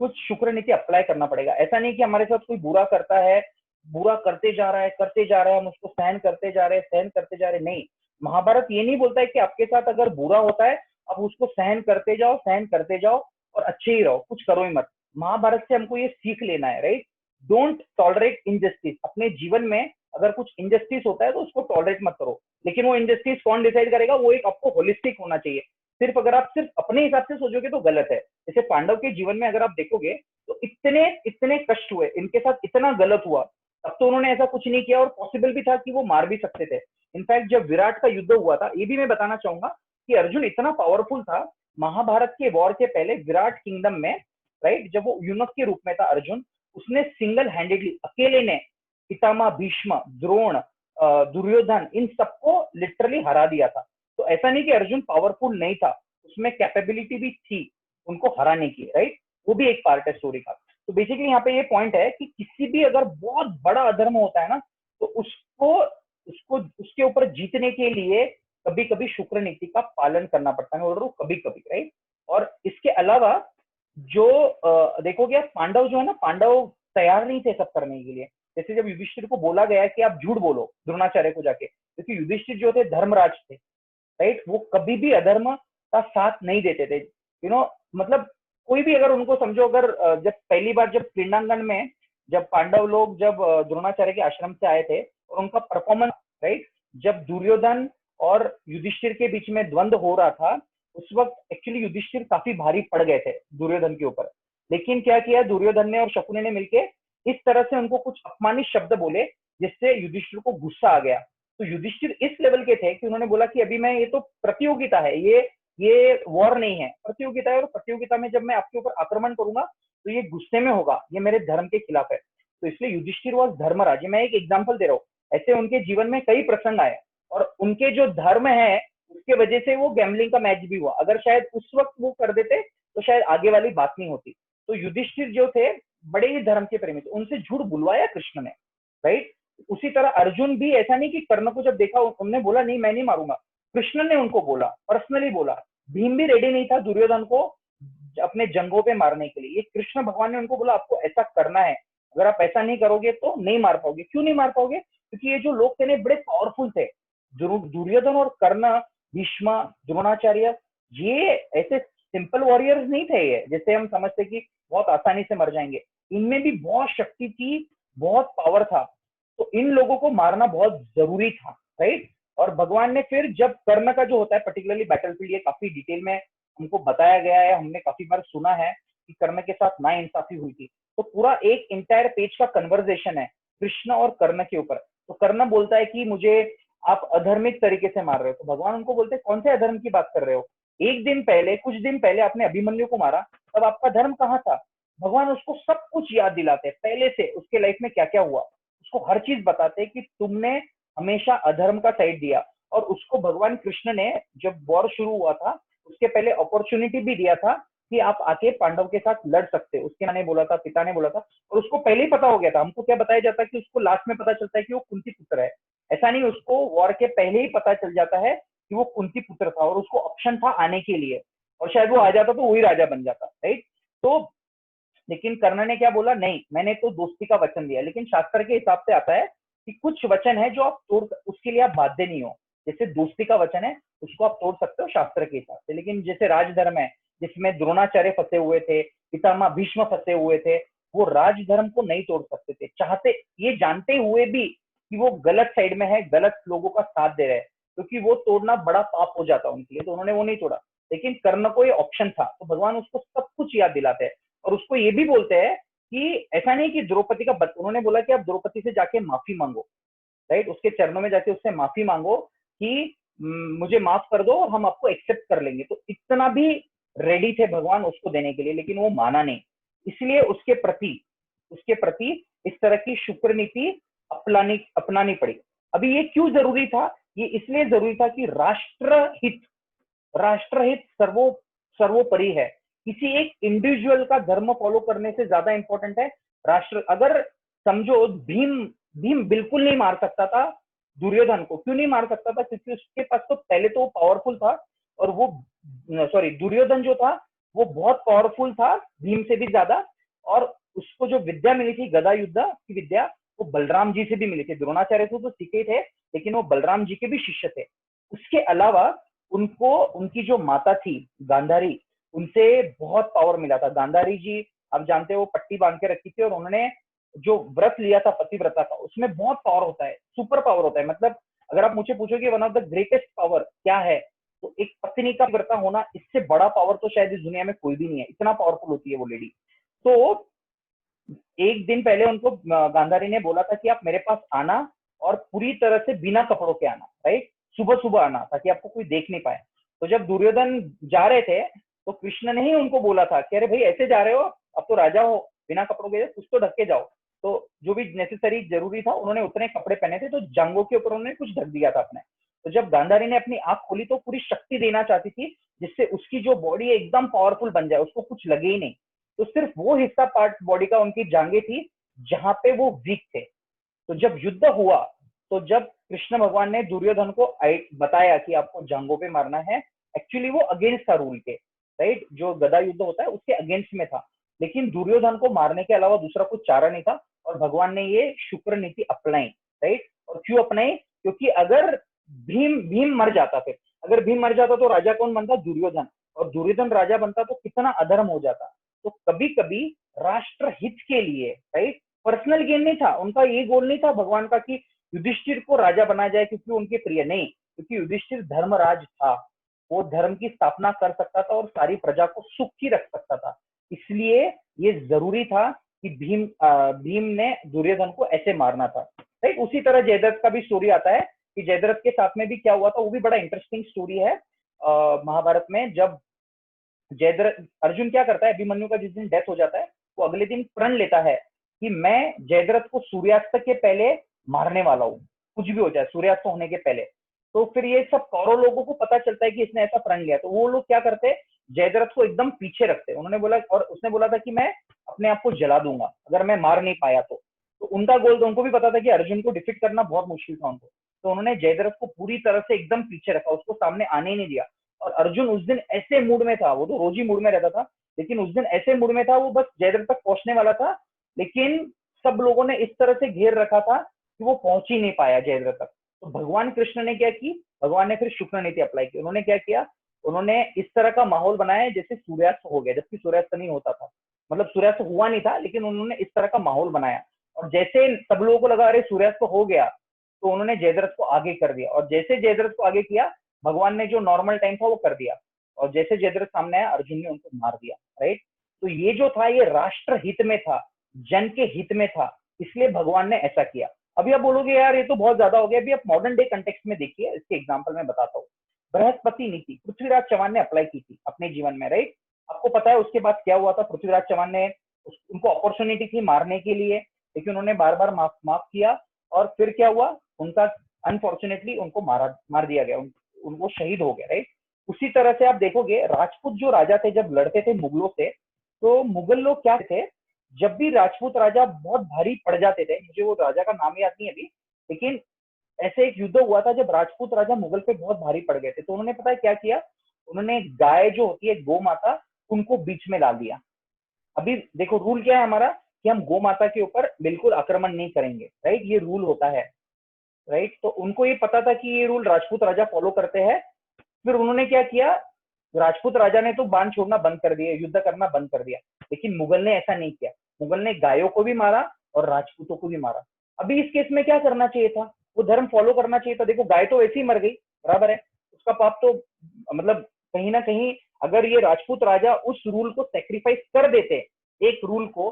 कुछ शुक्र नीति अप्लाई करना पड़ेगा। ऐसा नहीं कि हमारे साथ कोई बुरा करता है, बुरा करते जा रहा है, करते जा रहा है, हम उसको सहन करते जा रहे हैं, सहन करते जा रहे हैं, नहीं। महाभारत ये नहीं बोलता है कि आपके साथ अगर बुरा होता है आप उसको सहन करते जाओ, सहन करते जाओ और अच्छे ही रहो, कुछ करो ही मत। महाभारत से हमको ये सीख लेना है, राइट। Don't tolerate injustice. अपने जीवन में अगर कुछ इनजस्टिस होता है तो उसको टॉलरेट मत करो, लेकिन वो इनजस्टिस कौन डिसाइड करेगा? वो एक आपको होलिस्टिक होना चाहिए। सिर्फ अगर आप सिर्फ अपने हिसाब से सोचोगे तो गलत है। जैसे पांडव के जीवन में अगर आप देखोगे तो इतने इतने कष्ट हुए, इनके साथ इतना गलत हुआ, तब तो उन्होंने ऐसा कुछ नहीं किया, और पॉसिबल भी था कि वो मार भी सकते थे। इनफैक्ट जब विराट का युद्ध हुआ था, ये भी मैं बताना चाहूंगा कि अर्जुन इतना पावरफुल था, महाभारत के वॉर के पहले विराट किंगडम में, राइट, जब वो यूनक के रूप में था अर्जुन, उसने सिंगल हैंडेडली, अकेले ने पितामह भीष्म, द्रोण, दुर्योधन, इन सबको लिटरली हरा दिया था। तो ऐसा नहीं कि अर्जुन पावरफुल नहीं था, उसमें कैपेबिलिटी भी थी उनको हराने की, राइट। वो भी एक पार्ट है स्टोरी का। तो बेसिकली यहाँ पे ये पॉइंट है कि किसी भी अगर बहुत बड़ा अधर्म होता है ना, तो उसको उसको उसके ऊपर जीतने के लिए कभी कभी शुक्र नीति का पालन करना पड़ता है, और कभी कभी, राइट। और इसके अलावा जो देखोगे आप, पांडव जो है ना, पांडव तैयार नहीं थे सब करने के लिए। जैसे जब युधिष्ठिर को बोला गया कि आप झूठ बोलो द्रोणाचार्य को जाके, क्योंकि युधिष्ठिर जो थे धर्मराज थे, राइट, वो कभी भी अधर्म का साथ नहीं देते थे, मतलब कोई भी अगर उनको समझो, अगर जब पहली बार जब क्रीडांगन में जब पांडव लोग जब द्रोणाचार्य के आश्रम से आए थे और उनका परफॉर्मेंस, राइट, जब दुर्योधन और युधिष्ठिर के बीच में द्वंद्व हो रहा था, उस वक्त एक्चुअली युधिष्ठिर काफी भारी पड़ गए थे दुर्योधन के ऊपर। लेकिन क्या किया दुर्योधन ने और शकुनी ने मिलके, इस तरह से उनको कुछ अपमानित शब्द बोले जिससे युधिष्ठिर को गुस्सा आ गया। तो युधिष्ठिर इस लेवल के थे कि उन्होंने बोला कि अभी मैं, ये तो प्रतियोगिता है, ये वॉर नहीं है, प्रतियोगिता है, और प्रतियोगिता में जब मैं आपके ऊपर आक्रमण करूंगा तो ये गुस्से में होगा, ये मेरे धर्म के खिलाफ है। तो इसलिए युधिष्ठिर वॉज धर्मराज। मैं एक एग्जाम्पल दे रहा हूँ, ऐसे उनके जीवन में कई प्रसंग आए, और उनके जो धर्म है उसके वजह से वो गैम्बलिंग का मैच भी हुआ। अगर शायद उस वक्त वो कर देते तो शायद आगे वाली बात नहीं होती। तो युधिष्ठिर जो थे बड़े ही धर्म के प्रेमी थे, उनसे झूठ बुलवाया कृष्ण ने, राइट। उसी तरह अर्जुन भी, ऐसा नहीं कि कर्ण को जब देखा उन्होंने बोला नहीं मैं नहीं मारूंगा, कृष्ण ने उनको बोला, पर्सनली बोला। भीम भी रेडी नहीं था दुर्योधन को अपने जंगों पे मारने के लिए, ये कृष्ण भगवान ने उनको बोला आपको ऐसा करना है, अगर आप ऐसा नहीं करोगे तो नहीं मार पाओगे। क्यों नहीं मार पाओगे? क्योंकि ये जो लोग थे बड़े पावरफुल थे, दुर्योधन और कर्ण, भीष्म, द्रोणाचार्य, ये ऐसे सिंपल वॉरियर्स नहीं थे, ये जैसे हम समझते कि बहुत आसानी से मर जाएंगे। इनमें भी बहुत शक्ति थी, बहुत पावर था, तो इन लोगों को मारना बहुत जरूरी था, राइट। और भगवान ने फिर जब कर्ण का जो होता है पर्टिकुलरली बैटलफील्ड, ये काफी डिटेल में हमको बताया गया है, हमने काफी बार सुना है कि कर्ण के साथ नाइंसाफी हुई थी, तो पूरा एक इंटायर पेज का कन्वर्सेशन है कृष्ण और कर्ण के ऊपर। तो कर्ण बोलता है कि मुझे आप अधर्मिक तरीके से मार रहे हो, तो भगवान उनको बोलते हैं कौन से अधर्म की बात कर रहे हो, एक दिन पहले, कुछ दिन पहले आपने अभिमन्यु को मारा, तब आपका धर्म कहाँ था। भगवान उसको सब कुछ याद दिलाते हैं, पहले से उसके लाइफ में क्या क्या हुआ, उसको हर चीज बताते हैं कि तुमने हमेशा अधर्म का साइड दिया। और उसको भगवान कृष्ण ने जब वॉर शुरू हुआ था उसके पहले अपॉर्चुनिटी भी दिया था कि आप आके पांडव के साथ लड़ सकते, उसके माँ ने बोला था, पिता ने बोला था, और उसको पहले ही पता हो गया था। हमको क्या बताया जाता है कि उसको लास्ट में पता चलता है कि वो कुंती पुत्र है, ऐसा नहीं, उसको वॉर के पहले ही पता चल जाता है कि वो कुंती पुत्र था, और उसको ऑप्शन था आने के लिए, और शायद वो आ जाता तो वही राजा बन जाता, राइट। तो लेकिन कर्ण ने क्या बोला, नहीं मैंने तो दोस्ती का वचन दिया, लेकिन शास्त्र के हिसाब से आता है कि कुछ वचन है जो आप तोड़, उसके लिए आप बाध्य नहीं हो। जैसे दोस्ती का वचन है उसको आप तोड़ सकते हो शास्त्र के हिसाब से, लेकिन जैसे राजधर्म है जिसमें द्रोणाचार्य फंसे हुए थे, पितामह भीष्म फंसे हुए थे, वो राजधर्म को नहीं तोड़ सकते थे, चाहते ये जानते हुए भी कि वो गलत साइड में है, गलत लोगों का साथ दे रहे हैं, क्योंकि वो तोड़ना बड़ा पाप हो जाता उनके लिए, तो उन्होंने वो नहीं तोड़ा। लेकिन कर्ण को ये ऑप्शन था, तो भगवान उसको सब कुछ याद दिलाते हैं, और उसको ये भी बोलते हैं कि ऐसा नहीं कि द्रौपदी का उन्होंने बोला कि आप द्रौपदी से जाके माफी मांगो, राइट, उसके चरणों में जाके उससे माफी मांगो कि मुझे माफ कर दो और हम आपको एक्सेप्ट कर लेंगे। तो इतना भी रेडी थे भगवान उसको देने के लिए, लेकिन वो माना नहीं, इसलिए उसके प्रति इस तरह की शुक्र नीति अपनानी पड़ी। अभी ये क्यों जरूरी था, ये इसलिए जरूरी था कि राष्ट्रहित सर्वोपरि है, किसी एक इंडिविजुअल का धर्म फॉलो करने से ज्यादा इंपॉर्टेंट है राष्ट्र। अगर समझो भीम बिल्कुल नहीं मार सकता था दुर्योधन को, क्यों नहीं मार सकता था, क्योंकि उसके पास तो पहले तो वो पावरफुल था, और वो दुर्योधन जो था वो बहुत पावरफुल था भीम से भी ज्यादा, और उसको जो विद्या मिली थी गदा युद्ध की विद्या, वो बलराम जी से भी मिली थी। द्रोणाचार्य से तो सीखे थे, लेकिन वो बलराम जी के भी शिष्य थे। उसके अलावा उनको उनकी जो माता थी गांधारी, उनसे बहुत पावर मिला था। गांधारी जी आप जानते हो, वो पट्टी बांध के रखी थी, और उन्होंने जो व्रत लिया था पतिव्रता का, उसमें बहुत पावर होता है, सुपर पावर होता है। मतलब अगर आप मुझे पूछोगे one of the greatest power क्या है, तो एक पत्नी का व्रता होना, इससे बड़ा पावर तो शायद इस दुनिया में कोई भी नहीं है, इतना पावरफुल होती है वो लेडी। तो एक दिन पहले उनको गांधारी ने बोला था कि आप मेरे पास आना और पूरी तरह से बिना कपड़ों के आना, राइट, सुबह सुबह आना, ताकि आपको कोई देख नहीं पाए। तो जब दुर्योधन जा रहे थे तो कृष्ण ने ही उनको बोला था कि अरे भाई ऐसे जा रहे हो, अब तो राजा हो, बिना कपड़ों के कुछ तो ढक के जाओ। तो जो भी नेसेसरी जरूरी था उन्होंने उतने कपड़े पहने थे, तो जांघों के ऊपर उन्होंने कुछ ढक दिया था अपने। तो जब गांधारी ने अपनी आंख खोली तो पूरी शक्ति देना चाहती थी, जिससे उसकी जो बॉडी है एकदम पावरफुल बन जाए, उसको कुछ लगे ही नहीं। तो सिर्फ वो हिस्सा पार्ट बॉडी का उनकी जांघें थी जहां पे वो वीक थे। तो जब युद्ध हुआ, तो जब कृष्ण भगवान ने दुर्योधन को बताया कि आपको जांघों पे मारना है, एक्चुअली वो अगेंस्ट था रूल के, राइट, जो गदा युद्ध होता है उसके अगेंस्ट में था, लेकिन दुर्योधन को मारने के अलावा दूसरा कुछ चारा नहीं था, और भगवान ने ये शुक्र नीति अपनाई, राइट। और क्यों अपनाई, क्योंकि अगर भीम मर जाता, फिर अगर भीम मर जाता तो राजा कौन बनता, दुर्योधन, और दुर्योधन राजा बनता तो कितना अधर्म हो जाता। तो कभी कभी राष्ट्र हित के लिए, राइट, पर्सनल गेन नहीं था उनका, ये गोल नहीं था भगवान का कि युधिष्ठिर को राजा बनाया जाए क्योंकि उनके प्रिय, नहीं, क्योंकि युधिष्ठिर धर्मराज था, वो धर्म की स्थापना कर सकता था और सारी प्रजा को सुखी रख सकता था। इसलिए ये जरूरी था कि भीम ने दुर्योधन को ऐसे मारना था, राइट। उसी तरह जयद्रथ का भी स्टोरी आता है कि जयद्रथ के साथ में भी क्या हुआ था, वो भी बड़ा इंटरेस्टिंग स्टोरी है महाभारत में। जब जयद्रथ, अर्जुन क्या करता है, अभिमन्यु का जिस दिन डेथ हो जाता है, वो अगले दिन प्रण लेता है कि मैं जयद्रथ को सूर्यास्त के पहले मारने वाला हूँ, कुछ भी हो जाए, सूर्यास्त होने के पहले। तो फिर ये सब कौरव लोगों को पता चलता है कि इसने ऐसा प्रण लिया, तो वो लोग क्या करते, जयद्रथ को एकदम पीछे रखते। उन्होंने बोला, और उसने बोला था कि मैं अपने आप को जला दूंगा अगर मैं मार नहीं पाया तो उनका गोल, तो उनको भी पता था कि अर्जुन को डिफीट करना बहुत मुश्किल था उनको, तो उन्होंने जयद्रथ को पूरी तरह से एकदम पीछे रखा, उसको सामने आने ही नहीं दिया। और अर्जुन उस दिन ऐसे मूड में था, वो तो रोज ही मूड में रहता था, लेकिन उस दिन ऐसे मूड में था, वो बस जयद्रथ तक पहुंचने वाला था, लेकिन सब लोगों ने इस तरह से घेर रखा था कि वो पहुंच ही नहीं पाया जयद्रथ तक। तो भगवान कृष्ण ने क्या की, भगवान ने फिर शुक्र नीति अप्लाई की। उन्होंने क्या किया, उन्होंने इस तरह का माहौल बनाया जैसे सूर्यास्त हो गया, जबकि सूर्यास्त नहीं होता था। मतलब सूर्यास्त हुआ नहीं था, लेकिन उन्होंने इस तरह का माहौल बनाया। और जैसे सब लोगों को लगा अरे सूर्यास्त तो हो गया, तो उन्होंने जयद्रथ को आगे कर दिया, और जैसे जयद्रथ को आगे किया, भगवान ने जो नॉर्मल टाइम था वो कर दिया, और जैसे जयद्रथ सामने आया, अर्जुन ने उनको मार दिया, राइट। तो ये जो था ये राष्ट्र हित में था, जन के हित में था, इसलिए भगवान ने ऐसा किया। अभी आप बोलोगे यार ये तो बहुत ज्यादा हो गया, अभी आप मॉडर्न डे कंटेक्स्ट में देखिए, इसके एग्जाम्पल मैं बताता हूँ। बृहस्पति नीति पृथ्वीराज चौहान ने अप्लाई की थी अपने जीवन में, राइट। आपको पता है उसके बाद क्या हुआ था? पृथ्वीराज चौहान ने उनको अपॉर्चुनिटी थी मारने के लिए, लेकिन उन्होंने बार बार माफ किया, और फिर क्या हुआ? उनका अनफॉर्चुनेटली उनको मार दिया गया, उनको शहीद हो गया, राइट। उसी तरह से आप देखोगे राजपूत जो राजा थे जब लड़ते थे मुगलों से, तो मुगल लोग क्या थे, जब भी राजपूत राजा बहुत भारी पड़ जाते थे, मुझे वो राजा का नाम याद नहीं अभी, लेकिन ऐसे एक युद्ध हुआ था जब राजपूत राजा मुगल पे बहुत भारी पड़ गए थे, तो उन्होंने पता है क्या किया? उन्होंने गाय जो होती है गौ माता, उनको बीच में डाल दिया। अभी देखो रूल क्या है हमारा, कि हम गौ माता के ऊपर बिल्कुल आक्रमण नहीं करेंगे, राइट, ये रूल होता है, राइट। तो उनको ये पता था कि ये रूल राजपूत राजा फॉलो करते हैं, फिर उन्होंने क्या किया? राजपूत राजा ने तो बाण छोड़ना बंद कर दिया, युद्ध करना बंद कर दिया, लेकिन मुगल ने ऐसा नहीं किया। मुगल ने गायों को भी मारा और राजपूतों को भी मारा। अभी इस केस में क्या करना चाहिए था? वो धर्म फॉलो करना चाहिए था। देखो गाय तो ऐसे ही मर गई, बराबर है, उसका पाप तो मतलब कहीं ना कहीं, अगर ये राजपूत राजा उस रूल को सेक्रीफाइस कर देते, एक रूल को,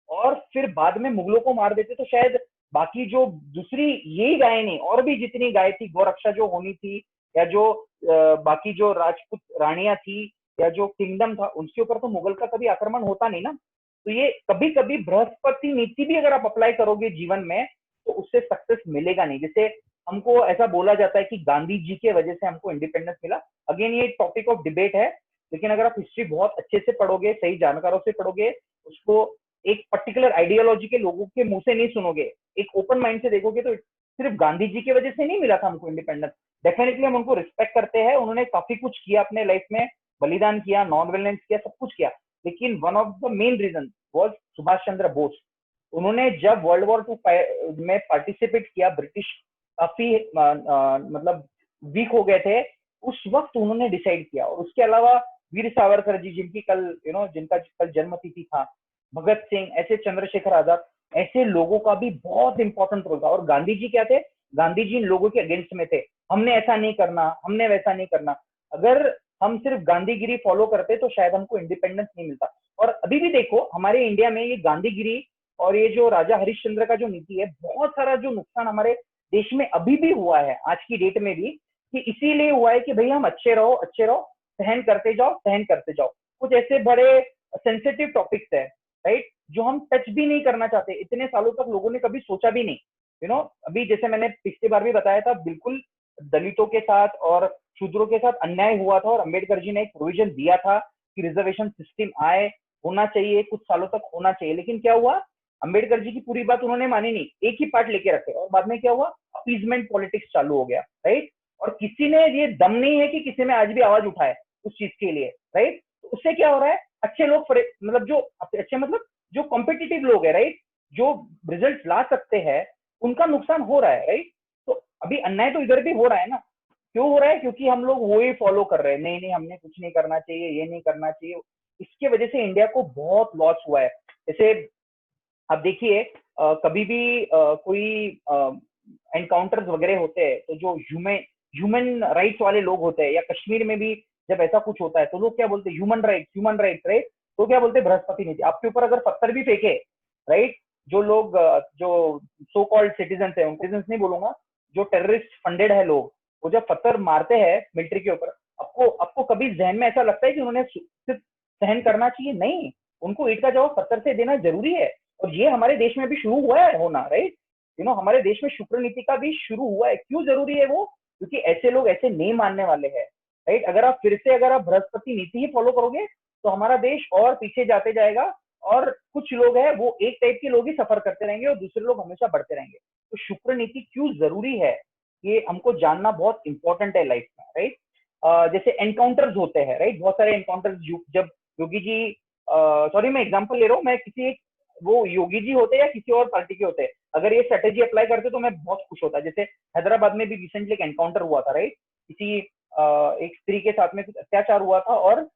और फिर बाद में मुगलों को मार देते, तो शायद बाकी जो दूसरी यही गाय नहीं, और भी जितनी गाय थी, गौरक्षा जो होनी थी, या जो बाकी जो राजपूत रानियां थी, या जो किंगडम था, उनके ऊपर तो मुगल का कभी आक्रमण होता नहीं ना। तो ये कभी कभी बृहस्पति नीति भी अगर आप अप्लाई करोगे जीवन में, तो उससे सक्सेस मिलेगा नहीं। जैसे हमको ऐसा बोला जाता है कि गांधी जी के वजह से हमको इंडिपेंडेंस मिला। अगेन ये टॉपिक ऑफ डिबेट है, लेकिन अगर आप हिस्ट्री बहुत अच्छे से पढ़ोगे, सही जानकारों से पढ़ोगे, उसको एक पर्टिकुलर आइडियोलॉजी के लोगों के मुंह से नहीं सुनोगे, एक ओपन माइंड से देखोगे, तो सिर्फ गांधी जी की वजह से नहीं मिला था हमको इंडिपेंडेंस। डेफिनेटली हम उनको रिस्पेक्ट करते हैं, उन्होंने काफी कुछ किया अपने लाइफ में, बलिदान किया, नॉन वायलेंस किया, सब कुछ किया, लेकिन one of the main reason was Subhash Chandra Bose. उन्होंने जब वर्ल्ड वॉर 2 में पार्टिसिपेट किया, ब्रिटिश काफी मतलब वीक हो गए थे, उस वक्त उन्होंने डिसाइड किया। और उसके अलावा वीर सावरकर जी, जिनकी कल जिनका कल जन्म तिथि था, भगत सिंह, ऐसे चंद्रशेखर आजाद, ऐसे लोगों का भी बहुत इंपॉर्टेंट रोल था। और गांधी जी क्या थे? गांधी जी इन लोगों के अगेंस्ट में थे, हमने ऐसा नहीं करना, हमने वैसा नहीं करना। अगर हम सिर्फ गांधीगिरी फॉलो करते तो शायद हमको इंडिपेंडेंस नहीं मिलता। और अभी भी देखो हमारे इंडिया में ये गांधीगिरी और ये जो राजा हरिश्चंद्र का जो नीति है, बहुत सारा जो नुकसान हमारे देश में अभी भी हुआ है, आज की डेट में भी, कि इसीलिए हुआ है कि भाई हम अच्छे रहो, अच्छे रहो, सहन करते जाओ, सहन करते जाओ। कुछ ऐसे बड़े सेंसिटिव टॉपिक्स है, राइट, जो हम टच भी नहीं करना चाहते, इतने सालों तक लोगों ने कभी सोचा भी नहीं। अभी जैसे मैंने पिछली बार भी बताया था, बिल्कुल दलितों के साथ और शूद्रों के साथ अन्याय हुआ था, और अंबेडकर जी ने एक प्रोविजन दिया था कि रिजर्वेशन सिस्टम आए, होना चाहिए, कुछ सालों तक होना चाहिए। लेकिन क्या हुआ? अंबेडकर जी की पूरी बात उन्होंने मानी नहीं, एक ही पार्ट लेके रखे, और बाद में क्या हुआ? अपीजमेंट पॉलिटिक्स चालू हो गया, राइट। और किसी ने ये दम नहीं है कि किसी ने आज भी आवाज उठाए उस चीज के लिए, राइट। तो उससे क्या हो रहा है? अच्छे लोग, मतलब जो अच्छे, मतलब जो कॉम्पिटिटिव लोग है, राइट, जो रिजल्ट ला सकते हैं, उनका नुकसान हो रहा है, राइट। तो अभी अन्याय तो इधर भी हो रहा है ना। क्यों हो रहा है? क्योंकि हम लोग वो ही फॉलो कर रहे हैं, नहीं नहीं हमने कुछ नहीं करना चाहिए, ये नहीं करना चाहिए। इसके वजह से इंडिया को बहुत लॉस हुआ है। जैसे अब देखिए कभी भी कोई एनकाउंटर्स वगैरह होते हैं, तो जो ह्यूमन राइट्स वाले लोग होते हैं, या कश्मीर में भी जब ऐसा कुछ होता है, तो लोग क्या बोलते हैं? Human rights, right. तो क्या बोलते हैं? बृहस्पति नीति। आपके ऊपर अगर पत्थर भी फेंके, राइट, जो लोग जो सो कॉल्ड सिटीजन है, सिटीजन नहीं बोलूंगा, जो टेररिस्ट फंडेड है लोग, वो जब पत्थर मारते हैं मिलिट्री के ऊपर, आपको कभी जहन में ऐसा लगता है कि उन्होंने सिर्फ सहन करना चाहिए? नहीं, उनको ईंट का जवाब पत्थर से देना जरूरी है। और ये हमारे देश में भी शुरू हुआ है होना, राइट। हमारे देश में शुक्र नीति का भी शुरू हुआ है। क्यों जरूरी है वो? क्योंकि ऐसे लोग ऐसे नहीं मानने वाले हैं, राइट। अगर आप बृहस्पति नीति ही फॉलो करोगे, तो हमारा देश और पीछे जाते जाएगा, और कुछ लोग हैं वो एक टाइप के लोग ही सफर करते रहेंगे, और दूसरे लोग हमेशा बढ़ते रहेंगे। तो शुक्र नीति क्यों जरूरी है, ये हमको जानना बहुत इंपॉर्टेंट है लाइफ में, राइट। जैसे एनकाउंटर्स होते हैं, राइट, बहुत सारे एनकाउंटर्स, जब योगी जी, सॉरी मैं एग्जांपल ले रहा हूँ, मैं किसी एक, वो योगी जी होते या किसी और पार्टी के होते, अगर ये स्ट्रेटेजी अप्लाई करते तो मैं बहुत खुश होता। जैसे हैदराबाद में भी रिसेंटली एक एनकाउंटर हुआ था, राइट, किसी एक स्त्री के साथ में कुछ अत्याचार हुआ था और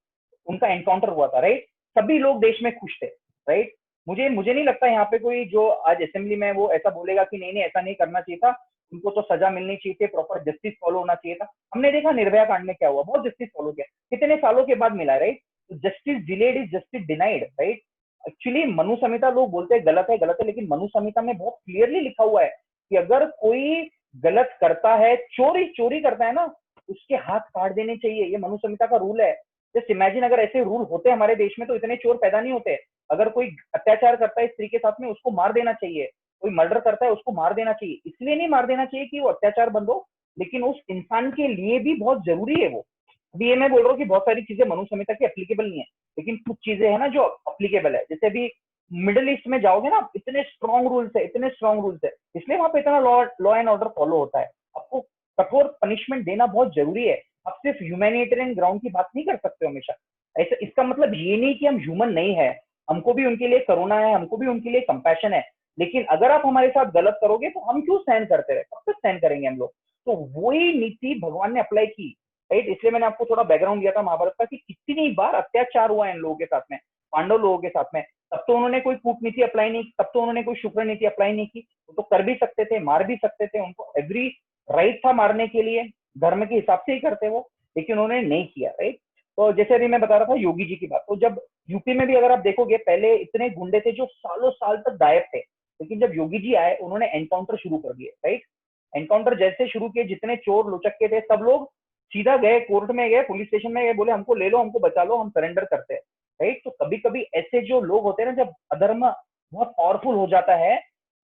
उनका एनकाउंटर हुआ था, राइट। सभी लोग देश में खुश थे, राइट। मुझे मुझे नहीं लगता यहाँ पे कोई जो आज असेंबली में वो ऐसा बोलेगा कि नहीं नहीं ऐसा नहीं करना चाहिए था, उनको तो सजा मिलनी चाहिए थी, प्रॉपर जस्टिस फॉलो होना चाहिए था। हमने देखा निर्भया कांड में क्या हुआ, बहुत जस्टिस फॉलो किया, कितने सालों के बाद मिला, right. Justice delayed is justice denied, right. Actually Manu Samhita लोग बोलते हैं गलत है, लेकिन मनु संहिता में बहुत क्लियरली लिखा हुआ है कि अगर कोई गलत करता है, चोरी चोरी करता है ना, उसके हाथ काट देने चाहिए, ये मनु संहिता का रूल है। जस्ट इमेजिन अगर ऐसे रूल होते हमारे देश में तो इतने चोर पैदा नहीं होते। अगर कोई अत्याचार करता है स्त्री के साथ में, उसको मार देना चाहिए, कोई मर्डर करता है उसको मार देना चाहिए। इसलिए नहीं मार देना चाहिए कि वो अत्याचार बंद हो, लेकिन उस इंसान के लिए भी बहुत जरूरी है वो। अभी ये मैं बोल रहा हूँ कि बहुत सारी चीजें मनु संहिता की एप्लीकेबल नहीं है, लेकिन कुछ चीजें है ना जो एप्लीकेबल है। जैसे अभी मिडिल ईस्ट में जाओगे ना, इतने स्ट्रॉन्ग रूल्स है, इतने स्ट्रॉन्ग रूल्स है, इसलिए वहां पे इतना लॉ एंड ऑर्डर फॉलो होता है। आपको कठोर पनिशमेंट देना बहुत जरूरी है। आप सिर्फ ह्यूमैनिटेरियन ग्राउंड की बात नहीं कर सकते हो हमेशा। ऐसा इसका मतलब ये नहीं कि हम ह्यूमन नहीं है, हमको भी उनके लिए करुणा है, हमको भी उनके लिए कंपैशन है। लेकिन अगर आप हमारे साथ गलत करोगे तो हम क्यों सहन करते रहे, कब तक सहन करेंगे हम लोग। तो वही नीति भगवान ने अप्लाई की, राइट। इसलिए मैंने आपको थोड़ा बैकग्राउंड दिया था महाभारत का कि कितनी बार अत्याचार हुआ है इन लोगों के साथ में, पांडव लोगों के साथ में। तब तो उन्होंने कोई कूटनीति अप्लाई नहीं की, तब तो उन्होंने कोई शुक्र नीति अप्लाई नहीं की। वो तो कर भी सकते थे, मार भी सकते थे, उनको एवरी राइट था मारने के लिए, धर्म के हिसाब से ही करते वो, लेकिन उन्होंने नहीं किया, राइट। तो जैसे अभी मैं बता रहा था योगी जी की बात, तो जब यूपी में भी अगर आप देखोगे पहले इतने गुंडे थे जो सालों साल तक गायब थे, लेकिन जब योगी जी आए उन्होंने एनकाउंटर शुरू कर दिए, राइट। एनकाउंटर जैसे शुरू किए, जितने चोर लुचक्के थे सब लोग सीधा गए, कोर्ट में गए, पुलिस स्टेशन में गए, बोले हमको ले लो, हमको बचा लो, हम सरेंडर करते हैं, राइट। तो कभी कभी ऐसे जो लोग होते हैं ना, जब अधर्म बहुत पावरफुल हो जाता है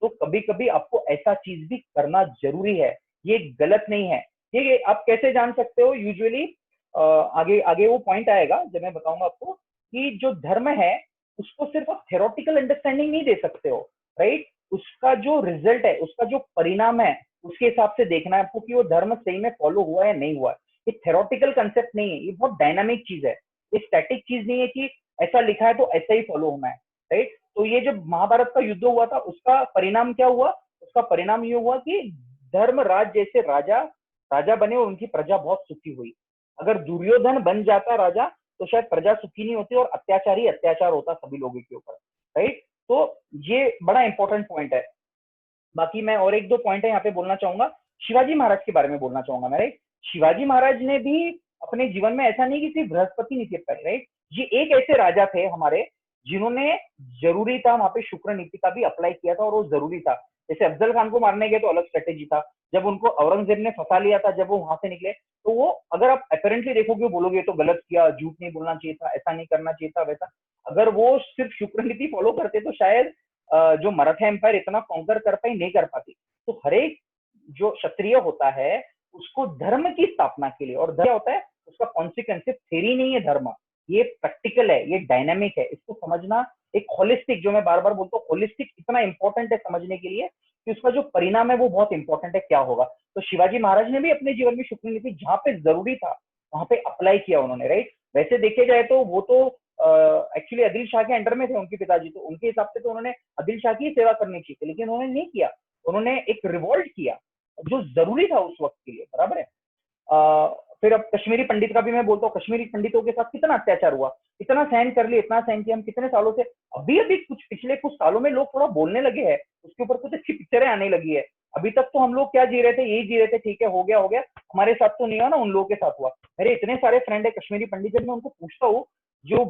तो कभी कभी आपको ऐसा चीज भी करना जरूरी है, ये गलत नहीं है। ये आप कैसे जान सकते हो, यूजुअली आगे आगे वो पॉइंट आएगा जब मैं बताऊंगा आपको कि जो धर्म है उसको सिर्फ आप थ्योरेटिकल अंडरस्टैंडिंग नहीं दे सकते हो, राइट। उसका जो रिजल्ट है, उसका जो परिणाम है, उसके हिसाब से देखना है आपको कि वो धर्म सही में फॉलो हुआ या नहीं हुआ। ये थ्योरेटिकल कंसेप्ट नहीं है, ये बहुत डायनामिक चीज है, ये स्टैटिक चीज नहीं है कि ऐसा लिखा है तो ऐसा ही फॉलो होना है, राइट। तो ये जब महाभारत का युद्ध हुआ था उसका परिणाम क्या हुआ, उसका परिणाम ये हुआ कि धर्मराज जैसे राजा राजा बने और उनकी प्रजा बहुत सुखी हुई। अगर दुर्योधन बन जाता राजा तो शायद प्रजा सुखी नहीं होती और अत्याचार ही अत्याचार होता सभी लोगों के ऊपर, राइट। तो ये बड़ा इंपॉर्टेंट पॉइंट है। बाकी मैं और एक दो पॉइंट है यहाँ पे बोलना चाहूंगा, शिवाजी महाराज के बारे में बोलना चाहूंगा मैं, राइट। शिवाजी महाराज ने भी अपने जीवन में ऐसा नहीं कि सिर्फ बृहस्पति नीति अपनाई, राइट। ये एक ऐसे राजा थे हमारे जिन्होंने जरूरी था वहां पे शुक्र नीति का भी अप्लाई किया था, और वो जरूरी था। जैसे अफजल खान को मारने गए तो अलग स्ट्रेटेजी था, जब उनको औरंगजेब ने फंसा लिया था, जब वो वहां से निकले तो वो, अगर आप अपेरेंटली देखोगे बोलोगे तो गलत किया, झूठ नहीं बोलना चाहिए था, ऐसा नहीं करना चाहिए था, वैसा। अगर वो सिर्फ शुक्र नीति फॉलो करते तो शायद जो मराठा एम्पायर इतना कॉन्कर कर पाई नहीं कर पाती। तो हर एक जो क्षत्रिय होता है उसको धर्म की स्थापना के लिए, और धर्म क्या होता है उसका कॉन्सिक्वेंस थेरी नहीं है धर्म, ये प्रैक्टिकल है, ये डायनामिक है, इसको समझना एक होलिस्टिक, जो मैं बार बार बोलता हूँ होलिस्टिक इतना इंपॉर्टेंट है समझने के लिए कि उसका जो परिणाम है वो बहुत इंपॉर्टेंट है क्या होगा। तो शिवाजी महाराज ने भी अपने जीवन में शुक्र नीति जहां पे जरूरी था वहां पे अप्लाई किया उन्होंने, राइट। वैसे देखे जाए तो वो तो एक्चुअली आदिल शाह के अंडर में थे उनके पिताजी, तो उनके हिसाब से तो उन्होंने आदिल शाह की सेवा करनी चाहिए थी, लेकिन उन्होंने नहीं किया, उन्होंने एक रिवोल्ट किया जो जरूरी था उस वक्त के लिए, बराबर है। फिर अब कश्मीरी पंडित का भी मैं बोलता हूँ, कश्मीरी पंडितों के साथ कितना अत्याचार हुआ, इतना सहन कर लिया, इतना सहन किया हम कितने सालों से। अभी अभी कुछ पिछले कुछ सालों में लोग थोड़ा बोलने लगे हैं, उसके ऊपर कुछ अच्छी पिक्चरें आने लगी है। अभी तक तो हम लोग क्या जी रहे थे, यही जी रहे थे, ठीक है हो गया हो गया, हमारे साथ तो नहीं हुआ ना, उन लोगों के साथ हुआ। मेरे इतने सारे फ्रेंड है कश्मीरी पंडित, जब मैं उनको पूछता हूँ, जो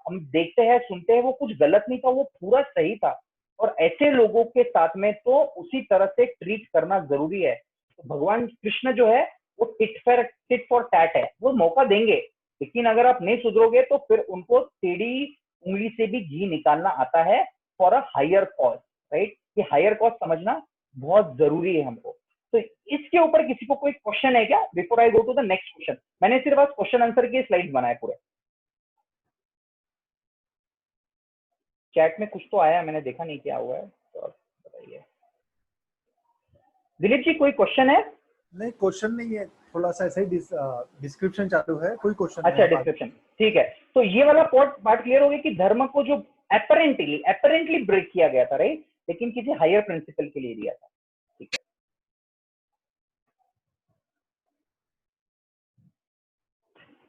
हम देखते हैं सुनते हैं वो कुछ गलत नहीं था, वो पूरा सही था। और ऐसे लोगों के साथ में तो उसी तरह से ट्रीट करना जरूरी है। तो भगवान कृष्ण जो है वो टिट फॉर टैट है, वो मौका देंगे, लेकिन अगर आप नहीं सुधरोगे तो फिर उनको टेढ़ी उंगली से भी घी निकालना आता है for a higher cause, right. ये हायर कॉज समझना बहुत जरूरी है हमको। तो इसके ऊपर किसी को कोई क्वेश्चन है क्या before I go to the next question. मैंने सिर्फ आज क्वेश्चन आंसर के स्लाइड बनाए पूरे। चैट में कुछ तो आया, मैंने देखा नहीं क्या हुआ है, तो आप बताइए। दिलीप जी कोई क्वेश्चन है? नहीं क्वेश्चन नहीं है, थोड़ा सा ऐसा ही डिस्क्रिप्शन चालू है, कोई क्वेश्चन अच्छा डिस्क्रिप्शन, ठीक है। तो ये वाला पार्ट क्लियर हो गया कि धर्म को जो अपेरेंटली ब्रेक किया गया था, राइट, लेकिन किसी हायर प्रिंसिपल के लिए दिया था, ठीक है।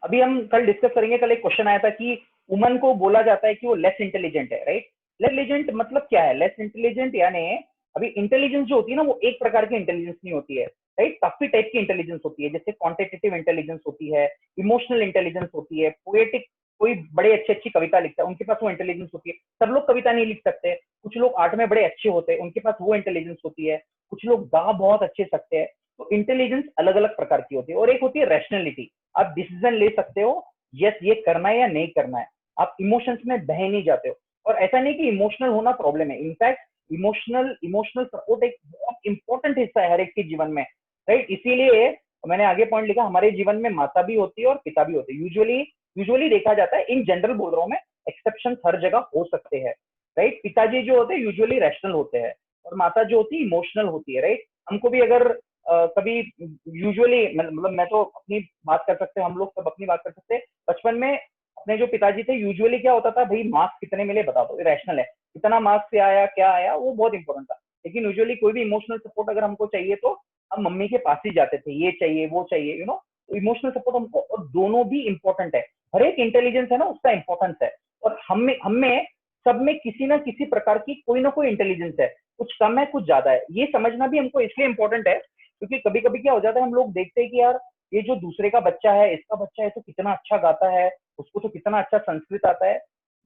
अभी हम कल डिस्कस करेंगे, कल एक क्वेश्चन आया था कि वुमन को बोला जाता है कि वो लेस इंटेलिजेंट है, राइट। लेस इंटेलिजेंट मतलब क्या है? लेस इंटेलिजेंट यानी अभी इंटेलिजेंस जो होती है ना, वो एक प्रकार की इंटेलिजेंस नहीं होती है, राइट? काफी टाइप की इंटेलिजेंस होती है, जैसे क्वांटिटेटिव इंटेलिजेंस होती है, इमोशनल इंटेलिजेंस होती है, पोएटिक, कोई बड़े अच्छी कविता लिखता है, उनके पास वो इंटेलिजेंस होती है। सब लोग कविता नहीं लिख सकते, कुछ लोग आर्ट में बड़े अच्छे होते हैं, उनके पास वो इंटेलिजेंस होती है, कुछ लोग गा बहुत अच्छे सकते हैं। तो इंटेलिजेंस अलग अलग प्रकार की होती है। और एक होती है रैशनैलिटी, आप डिसीजन ले सकते हो, यस ये करना है या नहीं करना है, आप इमोशंस में बह नहीं जाते हो। और ऐसा नहीं कि इमोशनल होना प्रॉब्लम है, इनफैक्ट इमोशनल इमोशनल सपोर्ट एक बहुत इंपॉर्टेंट हिस्सा है हर एक के जीवन में, राइट? इसीलिए मैंने आगे पॉइंट लिखा, हमारे जीवन में माता भी होती है और पिता भी होते हैं। यूजुअली देखा जाता है, इन जनरल बोल रहा हूँ मैं, एक्सेप्शन हर जगह हो सकते हैं, राइट? पिताजी जो होते हैं यूजुअली रैशनल होते हैं और माता जो होती है इमोशनल होती है, राइट? हमको भी अगर कभी यूजुअली, मतलब मैं तो अपनी बात कर सकते हैं, हम लोग सब अपनी बात कर सकते हैं, बचपन में अपने जो पिताजी थे यूजुअली क्या होता था, भाई मार्क्स कितने मिले बता दो, रैशनल है, कितना मार्क्स से आया क्या आया वो बहुत इंपॉर्टेंट था। लेकिन यूजुअली कोई भी इमोशनल सपोर्ट अगर हमको चाहिए तो हम मम्मी के पास ही जाते थे, ये चाहिए वो चाहिए, यू नो। इमोशनल सपोर्ट हमको, और दोनों भी इंपॉर्टेंट है, हर एक इंटेलिजेंस है ना उसका इंपॉर्टेंस है। और हमें सब में किसी ना किसी प्रकार की कोई ना कोई इंटेलिजेंस है, कुछ कम है कुछ ज्यादा है। ये समझना भी हमको इसलिए इंपॉर्टेंट है क्योंकि कभी कभी क्या हो जाता है, हम लोग देखते हैं कि यार ये जो दूसरे का बच्चा है, इसका बच्चा है तो कितना अच्छा गाता है, उसको तो कितना अच्छा संस्कृत आता है।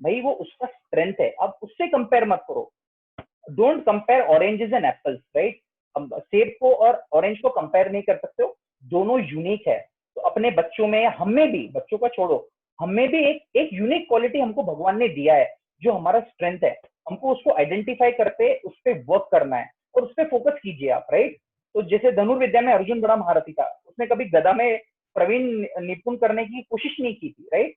भाई वो उसका स्ट्रेंथ है, अब उससे कंपेयर मत करो। Don't compare oranges and apples, right? सेब को और ऑरेंज को कंपेयर नहीं कर सकते हो, दोनों यूनिक है। तो अपने बच्चों में, हमें भी, बच्चों का छोड़ो, हमें भी एक एक यूनिक क्वालिटी हमको भगवान ने दिया है जो हमारा स्ट्रेंथ है। हमको उसको आइडेंटिफाई करके उस पर वर्क करना है और उस पर फोकस कीजिए आप, राइट? तो जैसे धनुर्विद्या में अर्जुन बड़ा महारथी था, उसने कभी गदा में प्रवीण निपुण करने की कोशिश नहीं की थी, राइट?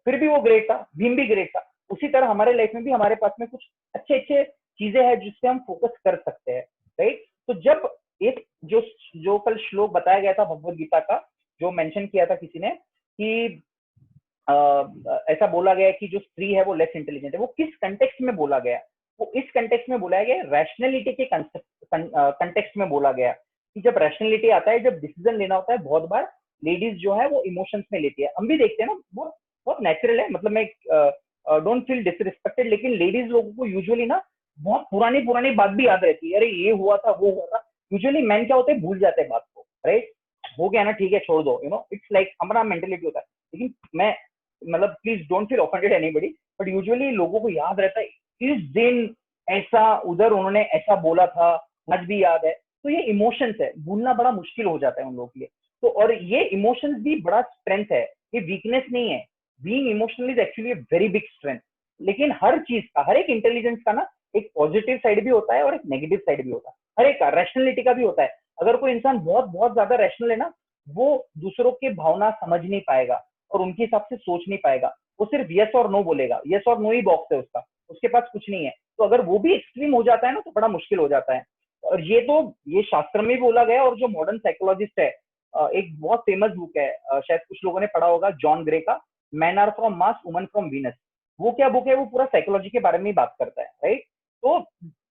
फिर भी वो ग्रेट था, भीम भी ग्रेट था। उसी तरह हमारे लाइफ में भी हमारे पास में कुछ अच्छे अच्छे चीजें हैं जिससे हम फोकस कर सकते हैं, राइट? तो जब एक जो जो कल श्लोक बताया गया था भगवत गीता का, जो मेंशन किया था किसी ने कि ऐसा बोला गया है कि जो स्त्री है वो लेस इंटेलिजेंट है, वो किस कंटेक्स्ट में बोला गया? वो इस कंटेक्स्ट में बोला गया, रैशनैलिटी के कंटेक्स्ट में बोला गया कि जब रैशनैलिटी आता है, जब डिसीजन लेना होता है, बहुत बार लेडीज जो है वो इमोशंस में लेती है। हम भी देखते हैं ना, वो बहुत नेचुरल है, मतलब मैं डोंट फील डिसरिस्पेक्टेड, लेकिन लेडीज लोगों को यूजुअली ना बहुत पुरानी पुरानी बात भी याद रहती है, अरे ये हुआ था वो हुआ था। यूजुअली मैन क्या होते हैं, भूल जाते हैं बात को, राइट? हो गया ना, ठीक है छोड़ दो, यू नो, इट्स लाइक हमारा मेंटेलिटी होता है। लेकिन मैं, मतलब please don't feel offended anybody, but usually लोगों को याद रहता है इस दिन ऐसा उधर उन्होंने ऐसा बोला था, आज भी याद है। तो ये इमोशंस है, भूलना बड़ा मुश्किल हो जाता है उन लोगों के लिए। तो और ये इमोशंस भी बड़ा स्ट्रेंथ है, ये वीकनेस नहीं है। Being emotional is actually a very big strength. लेकिन हर चीज का, हर एक इंटेलिजेंस का ना एक पॉजिटिव साइड भी होता है और एक नेगेटिव साइड भी होता है, हर एक का। रैशनैलिटी का भी होता है। अगर कोई इंसान बहुत बहुत ज्यादा रैशनल है ना, वो दूसरों की भावना समझ नहीं पाएगा और उनके हिसाब से सोच नहीं पाएगा, वो सिर्फ यस और नो बोलेगा, यस और नो ही बॉक्स है उसका, उसके पास कुछ नहीं है। तो अगर वो भी एक्सट्रीम हो जाता है ना तो बड़ा मुश्किल हो जाता है। और ये तो ये शास्त्र में बोला गया, और जो मॉडर्न साइकोलॉजिस्ट है, एक बहुत फेमस बुक है, शायद कुछ लोगों ने पढ़ा होगा, जॉन ग्रे का, men are from Mars women from Venus. वो क्या बुक है, वो पूरा साइकोलॉजी के बारे में ही बात करता है, राइट? तो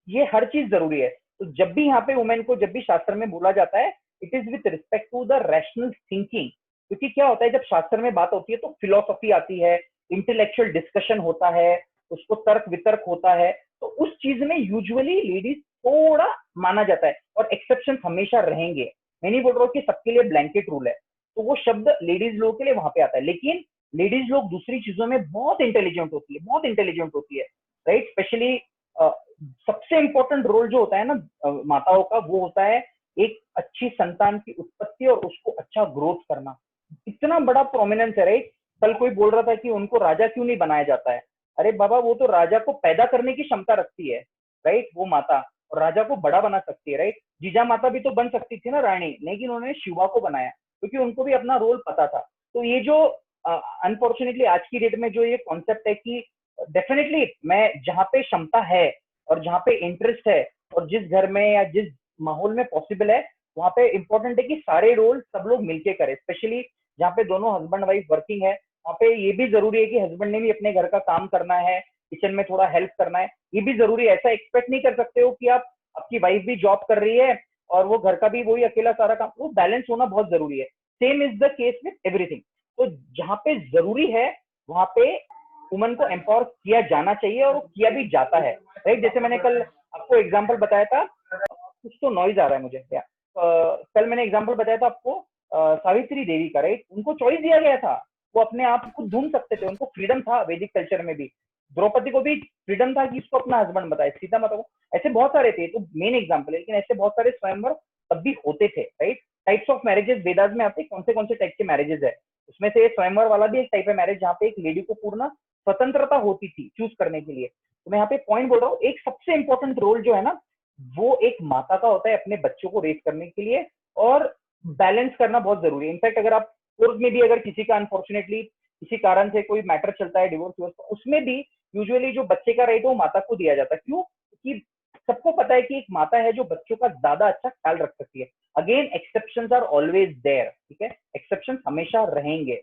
ये हर चीज जरूरी है। तो जब भी यहाँ पे वुमेन को, जब भी शास्त्र में बोला जाता है, it is with respect to the rational thinking. क्योंकि क्या होता है, जब शास्त्र में बात होती है तो फिलोसफी आती है, इंटेलेक्चुअल डिस्कशन होता है, उसको तर्क वितर्क होता है। तो उस चीज में यूजुअली लेडीज थोड़ा माना जाता है, और एक्सेप्शन हमेशा रहेंगे। मैं नहीं बोल रहा हूँ कि सबके लिए ब्लैंकेट रूल है, तो वो शब्द लेडीज लोगों के लिए वहां पे आता है। लेकिन लेडीज लोग दूसरी चीजों में बहुत इंटेलिजेंट होती है, बहुत इंटेलिजेंट होती है, राइट? स्पेशली सबसे इंपॉर्टेंट रोल जो होता है ना माताओं का, वो होता है एक अच्छी संतान की उत्पत्ति और उसको अच्छा ग्रोथ करना। इतना बड़ा प्रोमिनेंस है, राइट? कल कोई बोल रहा था कि उनको राजा क्यों नहीं बनाया जाता है। अरे बाबा, वो तो राजा को पैदा करने की क्षमता रखती है, राइट? वो माता, और राजा को बड़ा बना सकती है, राइट? जीजा माता भी तो बन सकती थी ना रानी, लेकिन उन्होंने शिवा को बनाया क्योंकि उनको भी अपना रोल पता था। तो ये जो अनफॉर्चुनेटली आज की डेट में जो ये कॉन्सेप्ट है कि डेफिनेटली मैं जहाँ पे क्षमता है और जहाँ पे इंटरेस्ट है और जिस घर में या जिस माहौल में पॉसिबल है, वहाँ पे इंपॉर्टेंट है कि सारे रोल सब लोग मिलके करें। स्पेशली जहाँ पे दोनों हस्बैंड वाइफ वर्किंग है, वहाँ पे ये भी जरूरी है कि हस्बैंड ने भी अपने घर का काम करना है, किचन में थोड़ा हेल्प करना है, ये भी जरूरी है। ऐसा एक्सपेक्ट नहीं कर सकते हो कि आप, आपकी वाइफ भी जॉब कर रही है और वो घर का भी वही अकेला सारा काम, वो बैलेंस होना बहुत जरूरी है। Same is the case with everything. तो जहाँ पे जरूरी है वहां पे वुमन को एम्पावर किया जाना चाहिए और वो किया भी जाता है, राइट। जैसे मैंने कल आपको एग्जांपल बताया था, कुछ तो नॉइज आ रहा है मुझे, कल मैंने एग्जांपल बताया था आपको सावित्री देवी का, राइट। उनको चॉइस दिया गया था, वो अपने आप को ढूंढ सकते थे, उनको फ्रीडम था वैदिक कल्चर में भी। द्रौपदी को भी फ्रीडम था कि इसको अपना हस्बैंड बताए, सीता माता को, ऐसे बहुत सारे थे, तो मेन एग्जाम्पल है, लेकिन ऐसे बहुत सारे स्वयंवर तब भी होते थे, right. Types of marriages Vedas में आते कौन से टाइप के मैरिजेस है, उसमें से स्वयंवर वाला भी एक टाइप है मैरिज, जहाँ पे एक लेडी को पूर्ण स्वतंत्रता होती थी चूज करने के लिए। तो मैं यहाँ पे पॉइंट बोल रहा हूँ, एक सबसे इंपॉर्टेंट रोल जो है ना, वो एक माता का होता है अपने बच्चों को रेज करने के लिए, और बैलेंस करना बहुत जरूरी है। इनफैक्ट अगर आप कोर्ट में भी अगर किसी का अनफॉर्चुनेटली किसी कारण से कोई मैटर चलता है डिवोर्स, उसमें भी यूजुअली जो बच्चे का राइट है वो माता को दिया जाता है। क्यों? क्योंकि सबको पता है कि एक माता है जो बच्चों का ज्यादा अच्छा ख्याल रख सकती है। Again exceptions are always there, ठीक है, एक्सेप्शंस हमेशा रहेंगे।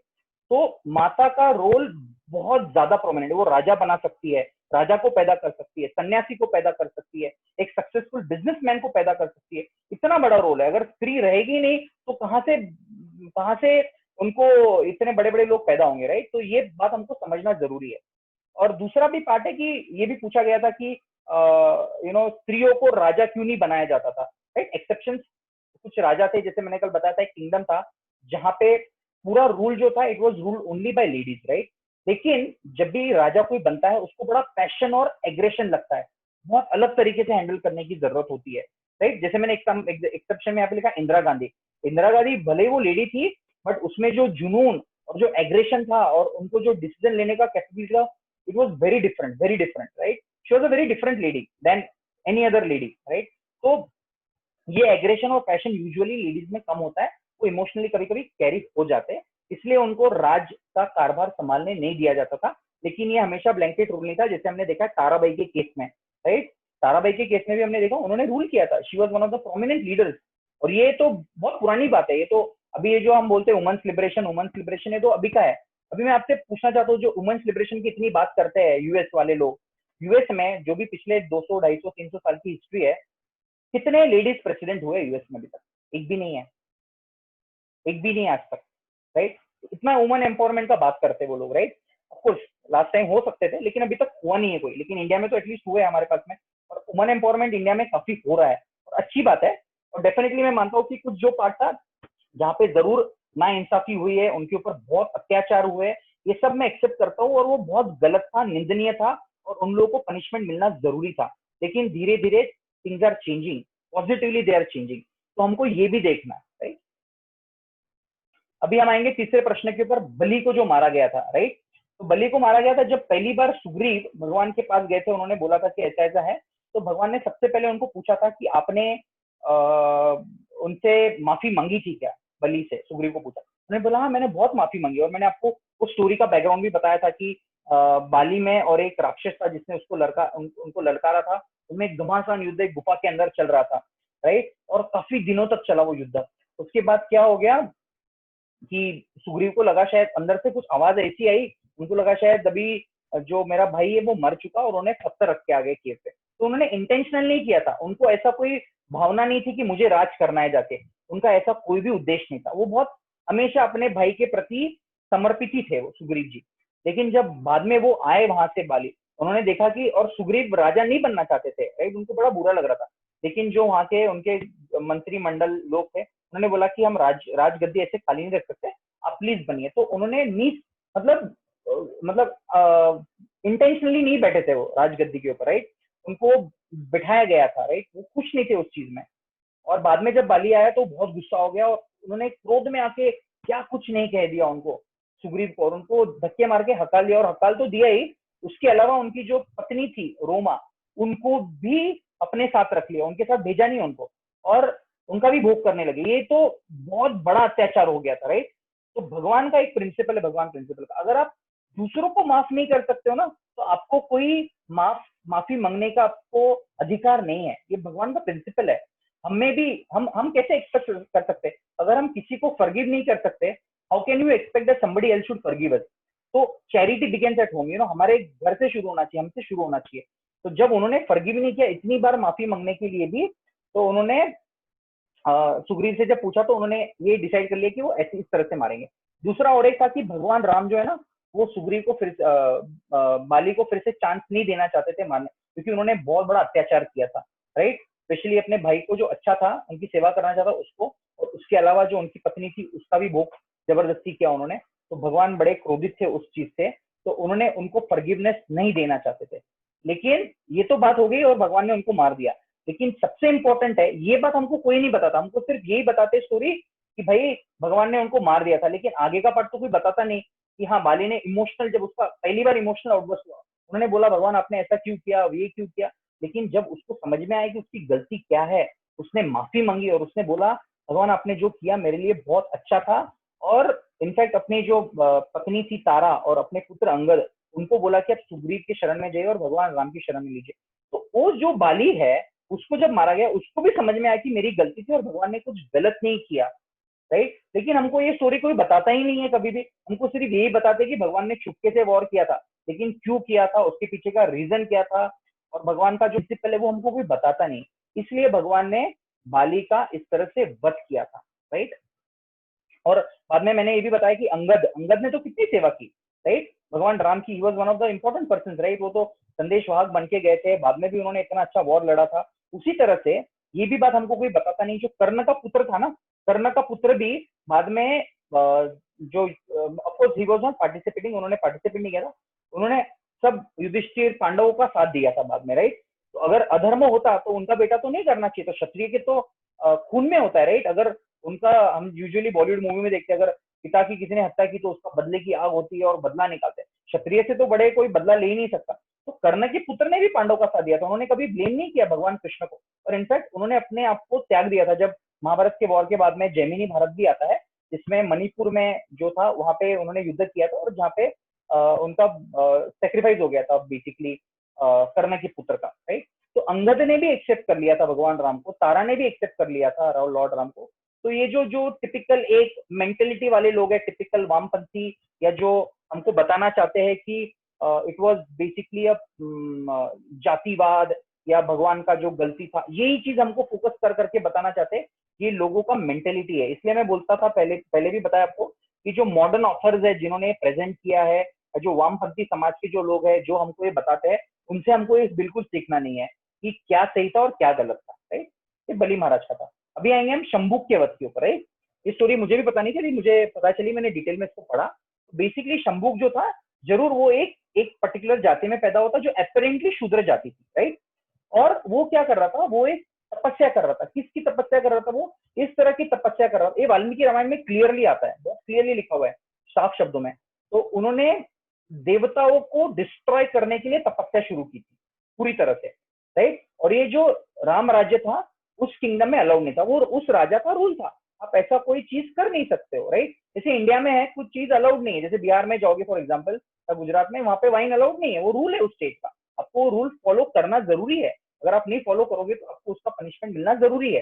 तो माता का रोल बहुत ज्यादा प्रोमिनेंट है, वो राजा बना सकती है, राजा को पैदा कर सकती है, सन्यासी को पैदा कर सकती है, एक सक्सेसफुल बिजनेसमैन को पैदा कर सकती है। इतना बड़ा रोल है। अगर स्त्री रहेगी नहीं तो कहां से उनको इतने बड़े बड़े लोग पैदा होंगे, राइट। तो ये बात हमको समझना जरूरी है। और दूसरा भी पार्ट है कि ये भी पूछा गया था कि स्त्रियों को राजा क्यों नहीं बनाया जाता था, राइट। एक्सेप्शंस कुछ राजा थे, जैसे मैंने कल बताया था, एक किंगडम था जहां पे पूरा रूल जो था it was rule only by ladies, right. लेकिन जब भी राजा कोई बनता है उसको बड़ा पैशन और एग्रेशन लगता है, बहुत अलग तरीके से हैंडल करने की जरूरत होती है, राइट। जैसे मैंने एक्सेप्शन में यहाँ पे लिखा इंदिरा गांधी। इंदिरा गांधी भले ही वो लेडी थी, बट उसमें जो जुनून और जो एग्रेशन था और उनको जो डिसीजन लेने का कैपेबिलिटी था, it was very different, right. She was a very different lady than any other lady, right. तो ये एग्रेशन और पैशन यूजुअली लेडीज में कम होता है, वो इमोशनली कभी कभी कैरी हो जाते हैं, इसलिए उनको राज का कारभार संभालने नहीं दिया जाता था। लेकिन ये हमेशा ब्लैंकेट रूल नहीं था, जैसे हमने देखा ताराबाई के केस में, राइट। ताराबाई के केस में भी हमने देखा उन्होंने रूल किया था, she was one of the prominent leaders. और ये तो बहुत पुरानी बात है, ये तो अभी ये जो हम बोलते हैं वुमेन्स लिबरेशन है तो अभी का है। अभी मैं आपसे पूछना चाहता हूँ, जो वुमेन्स लिबरेशन की इतनी बात करते हैं यूएस वाले लोग, यूएस में जो भी पिछले 200, 250, 300 साल की हिस्ट्री है, कितने लेडीज प्रेसिडेंट हुए यूएस में? अभी तक एक भी नहीं है, एक भी नहीं आज तक, राइट। इतना वुमन एम्पावरमेंट का बात करते हैं वो लोग, राइट। ऑफकोर्स लास्ट टाइम हो सकते थे, लेकिन अभी तक हुआ नहीं है कोई, लेकिन इंडिया में तो एटलीस्ट हुए हमारे पास में। और वुमन एम्पावरमेंट इंडिया में काफी हो रहा है और अच्छी बात है। और डेफिनेटली मैं मानता हूँ कि कुछ जो पार्ट था जहाँ पे जरूर ना इंसाफी हुई है, उनके ऊपर बहुत अत्याचार हुए, ये सब मैं एक्सेप्ट करता हूँ, और वो बहुत गलत था, निंदनीय था, और उन लोगों को पनिशमेंट मिलना जरूरी था। लेकिन धीरे धीरे things are changing, positively they are changing, तो हमको ये भी देखना है, राइट। अभी हम आएंगे तीसरे प्रश्न के ऊपर, बलि को जो मारा गया था, राइट। तो बलि को मारा गया था जब पहली बार सुग्रीव भगवान के पास गए थे, उन्होंने बोला था कि ऐसा ऐसा है, तो भगवान ने सबसे पहले उनको पूछा था कि आपने उनसे माफी मांगी थी क्या? बलि से सुग्रीव को पूछा, उन्होंने बोला हाँ मैंने बहुत माफी मांगी। और मैंने आपको उस स्टोरी का बैकग्राउंड भी बताया था कि बाली में और एक राक्षस था जिसने उनको ललकारा था, उनमें एक घमासान युद्ध एक गुफा के अंदर चल रहा था, राइट। और काफी दिनों तक चला वो युद्ध। उसके बाद क्या हो गया कि सुग्रीव को लगा शायद अंदर से कुछ आवाज ऐसी आई, उनको लगा शायद अभी जो मेरा भाई है वो मर चुका, और उन्हें पत्थर रख के आ गए केव पे। तो उन्होंने इंटेंशनल नहीं किया था, उनको ऐसा कोई भावना नहीं थी कि मुझे राज करना है जाके, उनका ऐसा कोई भी उद्देश्य नहीं था। वो बहुत हमेशा अपने भाई के प्रति समर्पित ही थे वो सुग्रीव जी। लेकिन जब बाद में वो आए वहां से बाली, उन्होंने देखा कि, और सुग्रीव राजा नहीं बनना चाहते थे, राइट, उनको बड़ा बुरा लग रहा था। लेकिन जो वहां के उनके मंत्रिमंडल लोग थे, उन्होंने बोला कि हम राजगद्दी ऐसे खाली नहीं रख सकते, आप प्लीज बनिए। तो उन्होंने मतलब इंटेंशनली नहीं बैठे थे वो राजगद्दी के ऊपर, राइट, उनको बिठाया गया था, राइट, वो खुश नहीं थे उस चीज में। और बाद में जब बाली आया तो बहुत गुस्सा हो गया, और उन्होंने क्रोध में आके क्या कुछ नहीं कह दिया उनको, सुग्रीव को, और उनको धक्के मार के हकाल दिया। और हकाल तो दिया ही, उसके अलावा उनकी जो पत्नी थी रोमा, उनको भी अपने साथ रख लिया, उनके साथ भेजा नहीं उनको, और उनका भी भोग करने लगे। ये तो बहुत बड़ा अत्याचार हो गया था, राइट। तो भगवान का एक प्रिंसिपल है, भगवान प्रिंसिपल का, अगर आप दूसरों को माफ नहीं कर सकते हो ना, तो आपको कोई माफी मांगने का आपको अधिकार नहीं है। ये भगवान का प्रिंसिपल है। हमें भी हम कैसे एक्सपेक्ट कर सकते हैं अगर हम किसी को फॉरगिव नहीं कर सकते? How can you expect that somebody else should forgive अस? तो चैरिटी बिगिंस एट होम, हमारे घर से शुरू होना चाहिए, हमसे शुरू होना चाहिए। तो जब उन्होंने फॉरगिव नहीं किया इतनी बार माफी मांगने के लिए भी, तो उन्होंने सुग्रीव से जब पूछा तो उन्होंने ये डिसाइड कर लिया कि वो ऐसे इस तरह से मारेंगे। दूसरा और एक था कि भगवान राम जो है ना, वो सुग्रीव को फिर बाली को फिर से चांस नहीं देना चाहते थे मारने, क्योंकि उन्होंने बहुत बड़ा अत्याचार किया था, राइट। स्पेशली अपने भाई को जो अच्छा था, उनकी सेवा करना चाहता उसको, और उसके अलावा जो उनकी पत्नी थी उसका भी भोग जबरदस्ती किया उन्होंने। तो भगवान बड़े क्रोधित थे उस चीज से, तो उन्होंने उनको फॉरगिवनेस नहीं देना चाहते थे। लेकिन ये तो बात हो गई और भगवान ने उनको मार दिया। लेकिन सबसे इंपॉर्टेंट है, ये बात हमको कोई नहीं बताता, हमको सिर्फ यही बताते स्टोरी कि भाई भगवान ने उनको मार दिया था, लेकिन आगे का पार्ट तो कोई बताता नहीं कि हाँ बाली ने इमोशनल, जब उसका पहली बार इमोशनल आउटबर्स्ट हुआ, उन्होंने बोला भगवान आपने ऐसा क्यों किया, ये क्यों किया। लेकिन जब उसको समझ में आया कि उसकी गलती क्या है, उसने माफी मांगी और उसने बोला भगवान आपने जो किया मेरे लिए बहुत अच्छा था। और इनफैक्ट अपनी जो पत्नी थी तारा और अपने पुत्र अंगद, उनको बोला कि आप सुग्रीव के शरण में जाइए और भगवान राम की शरण में लीजिए। तो वो जो बाली है उसको जब मारा गया, उसको भी समझ में आया कि मेरी गलती थी और भगवान ने कुछ गलत नहीं किया, राइट। लेकिन हमको ये स्टोरी कोई बताता ही नहीं है कभी भी, हमको सिर्फ यही बताते कि भगवान ने चुपके से वॉर किया था, लेकिन क्यों किया था, उसके पीछे का रीजन क्या था, और भगवान का जो प्रिंसिपल है वो हमको कोई बताता नहीं। इसलिए भगवान ने बाली का इस तरह से वध किया था, राइट। और बाद में मैंने ये भी बताया कि अंगद अंगद ने तो कितनी सेवा की, राइट। भगवान राम की, he was one of the important person, right. वो तो संदेशवाहक बन के गए थे, बाद में भी उन्होंने इतना अच्छा वॉर लड़ा था। उसी तरह से ये भी बात हमको कोई बताता नहीं, जो कर्ण का पुत्र था ना, कर्ण का पुत्र भी बाद में जो of course he was not participating, उन्होंने पार्टिसिपेट नहीं किया था, उन्होंने सब युधिष्ठिर पांडवों का साथ दिया था बाद में, राइट। तो अगर अधर्म होता तो उनका बेटा तो नहीं करना चाहिए, तो क्षत्रिय के तो खून में होता है, राइट। अगर उनका, हम यूजुअली बॉलीवुड मूवी में देखते हैं, अगर पिता की किसी ने हत्या की तो उसका बदले की आग होती है और बदला निकालते हैं। क्षत्रिय से तो बड़े कोई बदला ले ही नहीं सकता। तो कर्ण के पुत्र ने भी पांडव का साथ दिया था, उन्होंने कभी ब्लेम नहीं किया भगवान कृष्ण को, और इनफैक्ट उन्होंने अपने आप को त्याग दिया था। जब महाभारत के वॉर के बाद में जैमिनी भारत भी आता है, जिसमें मणिपुर में जो था वहां पे उन्होंने युद्ध किया था, और जहाँ पे उनका सेक्रीफाइस हो गया था बेसिकली कर्ण के पुत्र का, राइट। तो अंगद ने भी एक्सेप्ट कर लिया था भगवान राम को, तारा ने भी एक्सेप्ट कर लिया था लॉर्ड राम को। तो ये जो जो टिपिकल एक मेंटेलिटी वाले लोग हैं, टिपिकल वामपंथी, या जो हमको बताना चाहते हैं कि इट वाज बेसिकली अ जातिवाद या भगवान का जो गलती था, यही चीज हमको फोकस कर करके बताना चाहते हैं। ये लोगों का मेंटेलिटी है। इसलिए मैं बोलता था, पहले भी बताया आपको, कि जो मॉडर्न ऑथर्स है जिन्होंने प्रेजेंट किया है, जो वामपंथी समाज के जो लोग हैं जो हमको ये बताते हैं, उनसे हमको ये बिल्कुल सीखना नहीं है कि क्या सही था और क्या गलत था, राइट। ये बलि महाराज का था। अभी आएंगे हम शंभुक के वध के ऊपर, राइट। ये स्टोरी मुझे भी पता नहीं थी, मुझे पता चली, मैंने डिटेल में इसको पढ़ा। बेसिकली शंभुक जो था, जरूर वो एक पर्टिकुलर जाति में पैदा होता जो अपेरेंटली शूद्र जाति थी, राइट। और वो क्या कर रहा था, वो एक तपस्या कर रहा था। किसकी तपस्या कर रहा था वो? इस तरह की तपस्या कर रहा था। ये वाल्मीकि रामायण में क्लियरली आता है, बहुत क्लियरली लिखा हुआ है साफ शब्दों में। तो उन्होंने देवताओं को डिस्ट्रॉय करने के लिए तपस्या शुरू की थी पूरी तरह से, राइट। और ये जो राम राज्य था उस किंगडम में अलाउड नहीं था, वो उस राजा का रूल था। आप ऐसा कोई चीज कर नहीं सकते हो, राइट। जैसे इंडिया में है कुछ चीज अलाउड नहीं है, जैसे बिहार में जाओगे फॉर एग्जाम्पल, गुजरात में, वहां पे वाइन अलाउड नहीं है, वो रूल है उस स्टेट का। आपको रूल फॉलो करना जरूरी है, अगर आप नहीं फॉलो करोगे तो आपको उसका पनिशमेंट मिलना जरूरी है।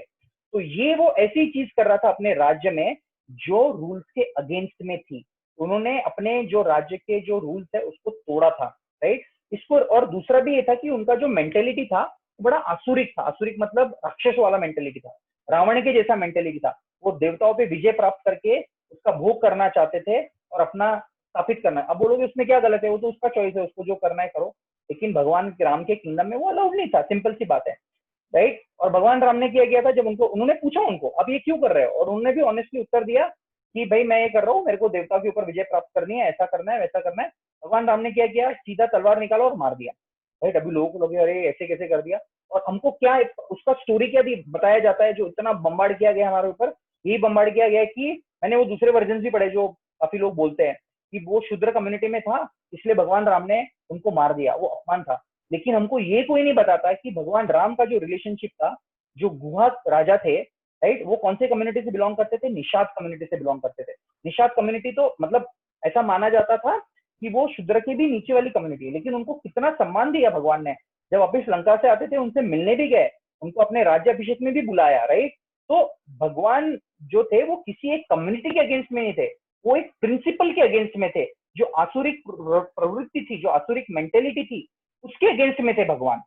तो ये वो ऐसी चीज कर रहा था अपने राज्य में जो रूल्स के अगेंस्ट में थी। उन्होंने अपने जो राज्य के जो रूल्स है उसको तोड़ा था, राइट। इसको, और दूसरा भी ये था कि उनका जो मेंटेलिटी था बड़ा आसुरिक था। आसुरिक मतलब राक्षस वाला मेंटेलिटी था, रावण के जैसा मेंटेलिटी था। वो देवताओं पे विजय प्राप्त करके उसका भोग करना चाहते थे और अपना स्थापित करना। अब बोलोगे उसमें क्या गलत है, वो तो उसका चॉइस है, उसको जो करना है करो। लेकिन भगवान राम के किंगडम में वो अलाउड नहीं था, सिंपल सी बात है, राइट। और भगवान राम ने क्या किया था, जब उन्होंने पूछा उनको अब ये क्यों कर रहे हो, और उन्होंने भी ऑनेस्टली उत्तर दिया कि भाई मैं ये कर रहा हूँ, मेरे को देवता के ऊपर विजय प्राप्त करनी है, ऐसा करना है, वैसा करना है। भगवान राम ने क्या किया, सीधा तलवार निकाला और मार दिया, राइट। अभी लोगों को लगे अरे ऐसे कैसे कर दिया। और हमको क्या उसका स्टोरी क्या बताया जाता है, जो इतना बम्बार्ड किया गया हमारे ऊपर, यही बम्बार्ड किया गया कि मैंने वो दूसरे वर्जन भी पढ़े जो काफी लोग बोलते हैं कि वो शूद्र कम्युनिटी में था इसलिए भगवान राम ने उनको मार दिया, वो अपमान था। लेकिन हमको ये कोई नहीं बताता कि भगवान राम का जो रिलेशनशिप था, जो गुहा राजा थे, राइट, वो कौन से कम्युनिटी से बिलोंग करते थे, निषाद कम्युनिटी से बिलोंग करते थे। निषाद कम्युनिटी तो मतलब ऐसा माना जाता था कि वो शूद्र के भी नीचे वाली कम्युनिटी है। लेकिन उनको कितना सम्मान दिया भगवान ने, जब वापिस लंका से आते थे उनसे मिलने भी गए, उनको अपने राज्याभिषेक में भी बुलाया, राइट। तो भगवान जो थे वो किसी एक कम्युनिटी के अगेंस्ट में नहीं थे, वो एक प्रिंसिपल के अगेंस्ट में थे। जो आसुरिक प्रवृत्ति थी, जो आसुरिक मेंटेलिटी थी, उसके अगेंस्ट में थे भगवान।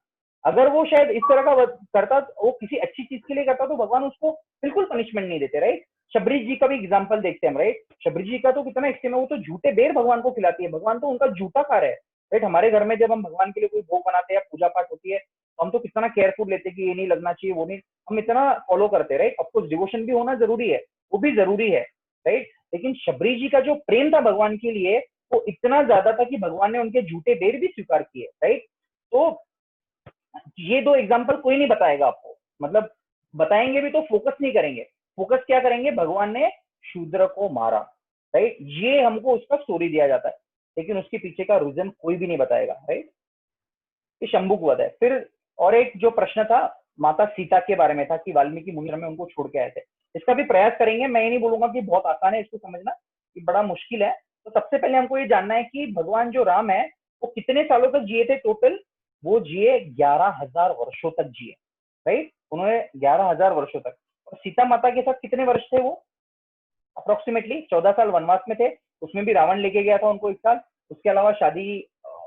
अगर वो शायद इस तरह का करता, वो किसी अच्छी चीज के लिए करता, तो भगवान उसको बिल्कुल पनिशमेंट नहीं देते, राइट। शबरी जी का भी एग्जाम्पल देखते हैं हम, राइट। शबरी जी का तो कितना एक्सट्रीम है, वो तो झूठे बेर भगवान को खिलाती है, भगवान तो उनका जूता खा रहे हैं, राइट। हमारे घर में जब हम भगवान के लिए कोई भोग बनाते हैं या पूजा पाठ होती है, तो हम तो कितना केयरफुल लेते हैं कि ये नहीं लगना चाहिए, वो नहीं, हम इतना फॉलो करते हैं, राइट। ऑफकोर्स डिवोशन भी होना जरूरी है, वो भी जरूरी है, राइट। लेकिन शबरी जी का जो प्रेम था भगवान के लिए, वो इतना ज्यादा था कि भगवान ने उनके झूठे बेर भी स्वीकार किए, राइट। तो ये दो एग्जाम्पल कोई नहीं बताएगा आपको, मतलब बताएंगे भी तो फोकस नहीं करेंगे। फोकस क्या करेंगे, भगवान ने शूद्र को मारा, राइट। ये हमको उसका स्टोरी दिया जाता है, लेकिन उसके पीछे का रीजन कोई भी नहीं बताएगा, राइट। ये शंभुक वध है। फिर और एक जो प्रश्न था माता सीता के बारे में था कि वाल्मीकि मुनि में उनको छोड़ के आए थे। इसका भी प्रयास करेंगे, मैं ये नहीं बोलूंगा कि बहुत आसान है इसको समझना, कि बड़ा मुश्किल है। तो सबसे पहले हमको ये जानना है कि भगवान जो राम है वो कितने सालों तक जिए थे टोटल। वो जिए 11,000 वर्षों तक जिए, राइट। उन्होंने 11,000 वर्षों तक। और सीता माता के साथ कितने वर्ष थे वो, अप्रोक्सीमेटली 14 साल वनवास में थे। उसमें भी रावण लेके गया था उनको 1 साल। उसके अलावा शादी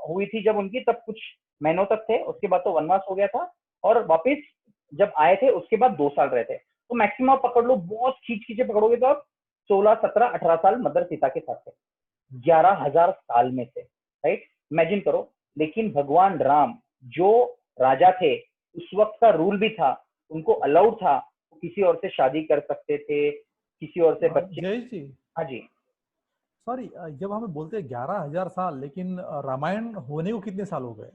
हुई थी जब उनकी, तब कुछ महीनों तक थे, उसके बाद तो वनवास हो गया था। और वापिस जब आए थे उसके बाद 2 साल रहे थे। तो मैक्सिमम पकड़ लो, बहुत खींच खींचे पकड़ोगे तो आप 16, 17, 18 साल मदर सीता के साथ थे, 11,000 साल में थे, राइट। इमेजिन करो। लेकिन भगवान राम जो राजा थे, उस वक्त का रूल भी था, उनको अलाउड था, वो किसी और से शादी कर सकते थे, किसी और से बच्चे। जय जी, हाँ जी। सॉरी, जब हमें बोलते हैं 11,000 साल, लेकिन रामायण होने को कितने साल हो गए?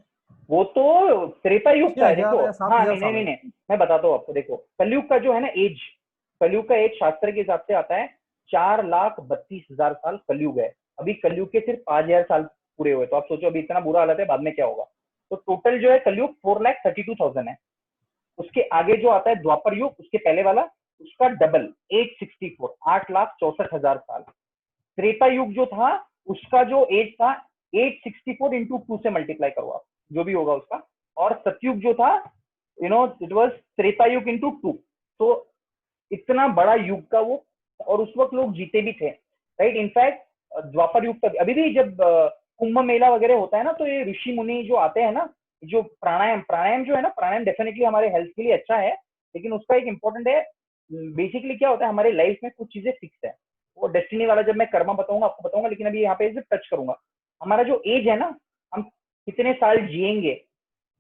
वो तो त्रेता युग का है, 6,000 देखो। या हाँ 7,000 नहीं नहीं साल नहीं है? नहीं, मैं बताता हूँ आपको। देखो कलयुग का जो है ना एज, कलयुग का एज शास्त्र के हिसाब से आता है 4,32,000 साल कलयुग है। अभी कलयुग के सिर्फ 5,000 साल पूरे हुए, तो आप सोचो अभी इतना बुरा हालत है, बाद में क्या होगा। तो टोटल जो है कलयुग 4,32,000 है। उसके आगे जो आता है द्वापर युग, उसके पहले वाला, उसका डबल 864, 8,64,000 साल। त्रेता युग जो था उसका जो एज था 864 इंटू 2 से मल्टीप्लाई करो आप, जो भी होगा उसका। और सतयुग जो था, इट वाज त्रेता युग इंटू 2। तो इतना बड़ा युग का वो, और उस वक्त लोग जीते भी थे, राइट। इनफैक्ट द्वापर युग तक, अभी भी जब कुंभ मेला वगैरह होता है ना, तो ये ऋषि मुनि जो आते हैं ना, जो प्राणायाम प्राणायाम जो है ना, प्राणायाम डेफिनेटली हमारे हेल्थ के लिए अच्छा है, लेकिन उसका एक इंपॉर्टेंट है। बेसिकली क्या होता है, हमारे लाइफ में कुछ चीजें फिक्स है। वो डेस्टिनी वाला जब मैं कर्मा बताऊंगा आपको बताऊंगा, लेकिन अभी यहाँ पे सिर्फ टच करूंगा। हमारा जो एज है ना, हम कितने साल जिएंगे,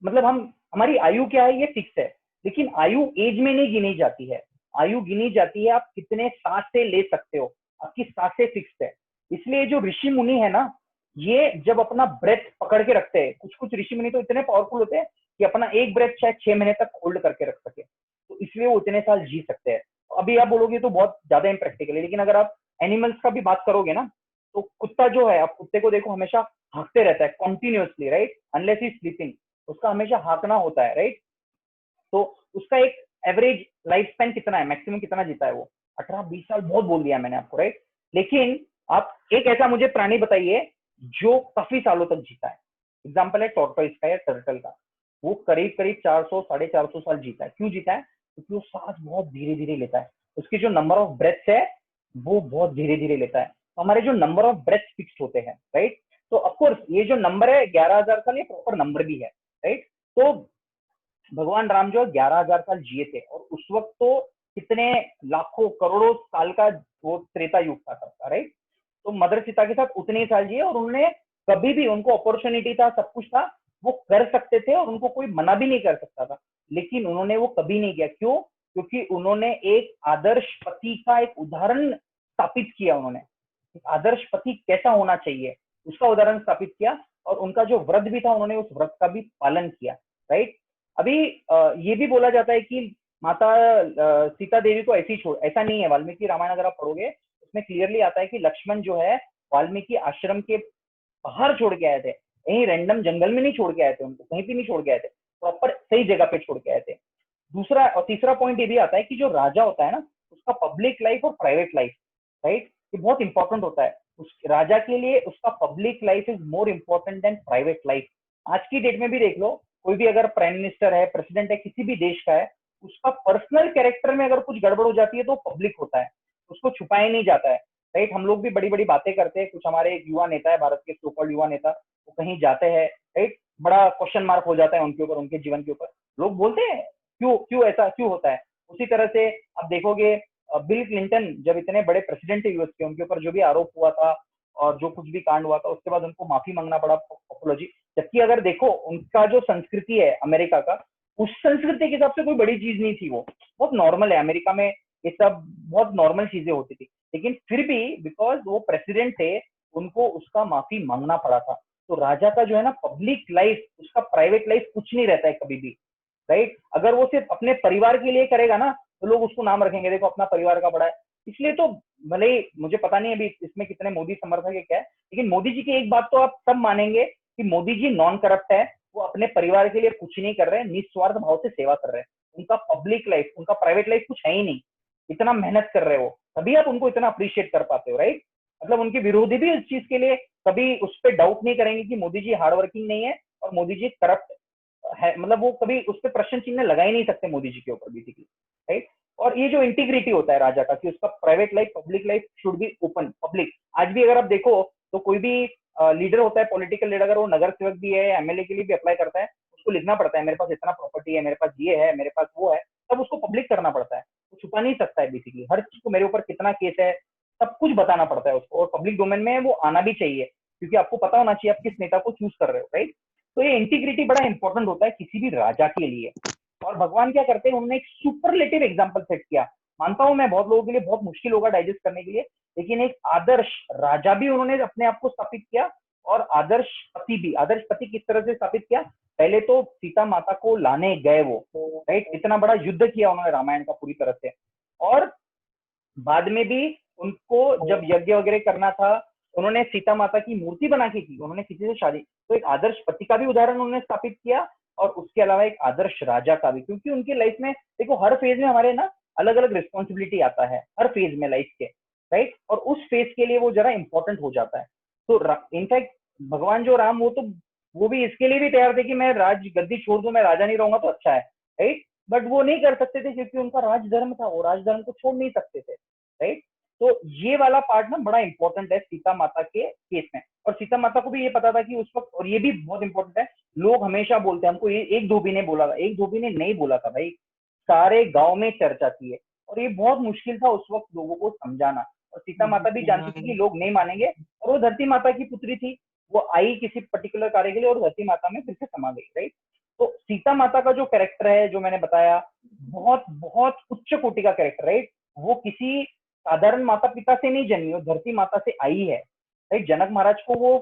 मतलब हम, हमारी आयु क्या है ये फिक्स है। लेकिन आयु एज में नहीं गिनी जाती है, आयु गिनी जाती है आप कितने सांसें ले सकते हो, आपकी सांसें फिक्स है। इसलिए जो ऋषि मुनि है ना, ये जब अपना ब्रेथ पकड़ के रखते हैं, कुछ कुछ ऋषि मुनि तो इतने पावरफुल होते हैं कि अपना एक ब्रेथ शायद 6 महीने तक होल्ड करके रख सके, तो इसलिए वो इतने साल जी सकते हैं। अभी आप बोलोगे तो बहुत ज्यादा इम्प्रैक्टिकल है, लेकिन अगर आप एनिमल्स का भी बात करोगे ना, तो कुत्ता जो है, आप कुत्ते को देखो हमेशा हाँकते रहता है continuously, right, unless he sleeping, उसका हमेशा हाँकना होता है, राइट। तो उसका एक एवरेज लाइफ स्पैन कितना है, मैक्सिमम कितना जीता है वो, 18-20 साल, बहुत बोल दिया मैंने आपको, राइट। लेकिन आप एक ऐसा मुझे प्राणी बताइए जो काफी सालों तक जीता है। एग्जाम्पल है टॉर्टोइस का या टर्टल का, वो करीब करीब 400, 450 साल जीता है। क्यों जीता है, क्योंकि वो सांस बहुत धीरे धीरे लेता है, उसकी जो नंबर ऑफ ब्रेथ्स है वो बहुत धीरे धीरे लेता है। तो हमारे जो नंबर ऑफ ब्रेथ्स फिक्स्ड होते हैं, राइट। तो ऑफकोर्स ये जो नंबर है 11,000 साल, ये प्रॉपर नंबर भी है, राइट। तो भगवान राम जो 11,000 साल जिए थे, और उस वक्त तो कितने लाखों करोड़ों साल का वो त्रेता युग था सबका, राइट। तो मदर सीता के साथ उतने ही साल जिए, और उन्होंने कभी भी, उनको अपॉर्चुनिटी था, सब कुछ था, वो कर सकते थे, और उनको कोई मना भी नहीं कर सकता था, लेकिन उन्होंने वो कभी नहीं किया। क्यों, क्योंकि उन्होंने एक आदर्श पति का एक उदाहरण स्थापित किया। उन्होंने एक आदर्श पति कैसा होना चाहिए उसका उदाहरण स्थापित किया, और उनका जो व्रत भी था, उन्होंने उस व्रत का भी पालन किया, राइट। अभी ये भी बोला जाता है कि माता सीता देवी को ऐसी छोड़, ऐसा नहीं है। वाल्मीकि रामायण अगर आप पढ़ोगे, उसमें क्लियरली आता है कि लक्ष्मण जो है वाल्मीकि आश्रम के बाहर छोड़ के आए थे, कहीं रैंडम जंगल में नहीं छोड़ के आए थे, उनको कहीं भी नहीं छोड़ के आए थे, प्रॉपर सही जगह पे छोड़ के आए थे। दूसरा और तीसरा पॉइंट ये भी आता है कि जो राजा होता है ना, उसका पब्लिक लाइफ और प्राइवेट लाइफ, राइट, ये बहुत इंपॉर्टेंट होता है। उस राजा के लिए उसका public life is more important than private life. आज की डेट में भी देख लो, कोई भी अगर प्राइम मिनिस्टर है, प्रेसिडेंट है, किसी भी देश का है, उसका पर्सनल कैरेक्टर में अगर कुछ गड़बड़ हो जाती है तो पब्लिक होता है, उसको छुपाया नहीं जाता है, राइट। हम लोग भी बड़ी बड़ी बातें करते हैं, कुछ हमारे एक युवा नेता है भारत के, सो कॉल्ड युवा नेता, वो कहीं जाते हैं, राइट, बड़ा क्वेश्चन मार्क हो जाता है उनके ऊपर, उनके जीवन के ऊपर। लोग बोलते हैं क्यों क्यों ऐसा क्यों होता है। उसी तरह से आप देखोगे बिल क्लिंटन जब इतने बड़े प्रेसिडेंट थे यूएस के, उनके ऊपर जो भी आरोप हुआ था और जो कुछ भी कांड हुआ था, उसके बाद उनको माफी मांगना पड़ा, अपोलॉजी। जबकि अगर देखो उनका जो संस्कृति है अमेरिका का, उस संस्कृति के हिसाब से कोई बड़ी चीज नहीं थी, वो बहुत नॉर्मल है। अमेरिका में ये सब बहुत नॉर्मल चीजें होती थी, लेकिन फिर भी बिकॉज वो प्रेसिडेंट थे उनको उसका माफी मांगना पड़ा था। तो राजा का जो है ना पब्लिक लाइफ, उसका प्राइवेट लाइफ कुछ नहीं रहता है कभी भी, राइट। अगर वो सिर्फ अपने परिवार के लिए करेगा ना तो लोग उसको नाम रखेंगे, देखो अपना परिवार का बड़ा है। इसलिए तो भले ही मुझे पता नहीं अभी इसमें कितने मोदी समर्थक है क्या है, लेकिन मोदी जी की एक बात तो आप सब मानेंगे कि मोदी जी नॉन करप्ट है, वो अपने परिवार के लिए कुछ नहीं कर रहे हैं, निस्वार्थ भाव से सेवा कर रहे हैं। उनका पब्लिक लाइफ, उनका प्राइवेट लाइफ कुछ है ही नहीं, इतना मेहनत कर रहे हो, तभी आप उनको इतना अप्रिशिएट कर पाते हो, राइट। मतलब उनके विरोधी भी इस चीज के लिए कभी उस पर डाउट नहीं करेंगे कि मोदी जी हार्ड वर्किंग नहीं है और मोदी जी करप्ट है, मतलब वो कभी उस पर प्रश्न चिन्ह लगा ही नहीं सकते मोदी जी के ऊपर बेसिकली, राइट। और ये जो इंटीग्रिटी होता है राजा का कि उसका private life public life should be open public. आज भी अगर आप देखो तो कोई भी लीडर होता है, पॉलिटिकल लीडर, अगर वो नगर सेवक भी है, एमएलए के लिए भी अप्लाई करता है, उसको लिखना पड़ता है मेरे पास इतना प्रॉपर्टी है, मेरे पास ये है, मेरे पास वो है, तब उसको पब्लिक करना पड़ता है। वो छुपा नहीं सकता है बेसिकली, हर चीज को, मेरे ऊपर कितना केस है, सब कुछ बताना पड़ता है उसको। और पब्लिक डोमेन में वो आना भी चाहिए, क्योंकि आपको पता होना चाहिए आप किस नेता को चूज कर रहे हो, राइट। तो ये इंटीग्रिटी बड़ा इंपॉर्टेंट होता है किसी भी राजा के लिए। और भगवान क्या करते हैं, उन्होंने एक सुपरलेटिव एग्जाम्पल सेट किया। मानता हूं मैं बहुत लोगों के लिए बहुत मुश्किल होगा डाइजेस्ट करने के लिए, लेकिन एक आदर्श राजा भी उन्होंने अपने आप को स्थापित किया, और आदर्श पति भी। आदर्श पति किस तरह से स्थापित किया, पहले तो सीता माता को लाने गए वो, राइट। इतना बड़ा युद्ध किया उन्होंने रामायण का पूरी तरह से। और बाद में भी उनको जब यज्ञ वगैरह करना था, उन्होंने सीता माता की मूर्ति बना के की, उन्होंने किसी से शादी। तो एक आदर्श पति का भी उदाहरण उन्होंने स्थापित किया, और उसके अलावा एक आदर्श राजा का भी, क्योंकि उनकी लाइफ में देखो हर फेज में हमारे ना अलग अलग रिस्पॉन्सिबिलिटी आता है, हर फेज में लाइफ के, राइट। और उस फेज के लिए वो जरा इंपॉर्टेंट हो जाता है। तो इनफैक्ट भगवान जो राम, वो भी इसके लिए भी तैयार थे कि मैं राज गद्दी छोड़ दूं, मैं राजा नहीं रहूंगा तो अच्छा है, राइट। बट वो नहीं कर सकते थे क्योंकि उनका राजधर्म था, वो राजधर्म को छोड़ नहीं सकते थे, राइट। तो ये वाला पार्ट ना बड़ा इंपॉर्टेंट है सीता माता के केस में। और सीता माता को भी ये पता था कि उस वक्त, और ये भी बहुत इंपॉर्टेंट है, लोग हमेशा बोलते हैं हमको, ये एक धोबी ने बोला था, एक धोबी ने नहीं बोला था भाई, सारे गांव में चर्चा थी है। और ये बहुत मुश्किल था उस वक्त लोगों को समझाना। और सीता माता भी जानती थी कि लोग नहीं मानेंगे, और वो धरती माता की पुत्री थी, वो आई किसी पर्टिकुलर कार्य के लिए और धरती माता में फिर से समा गई, राइट। तो सीता माता का जो कैरेक्टर है, जो मैंने बताया, बहुत बहुत उच्च कोटि का कैरेक्टर, राइट। वो किसी साधारण माता पिता से नहीं जन्मी, वो धरती माता से आई है, राइट। जनक महाराज को वो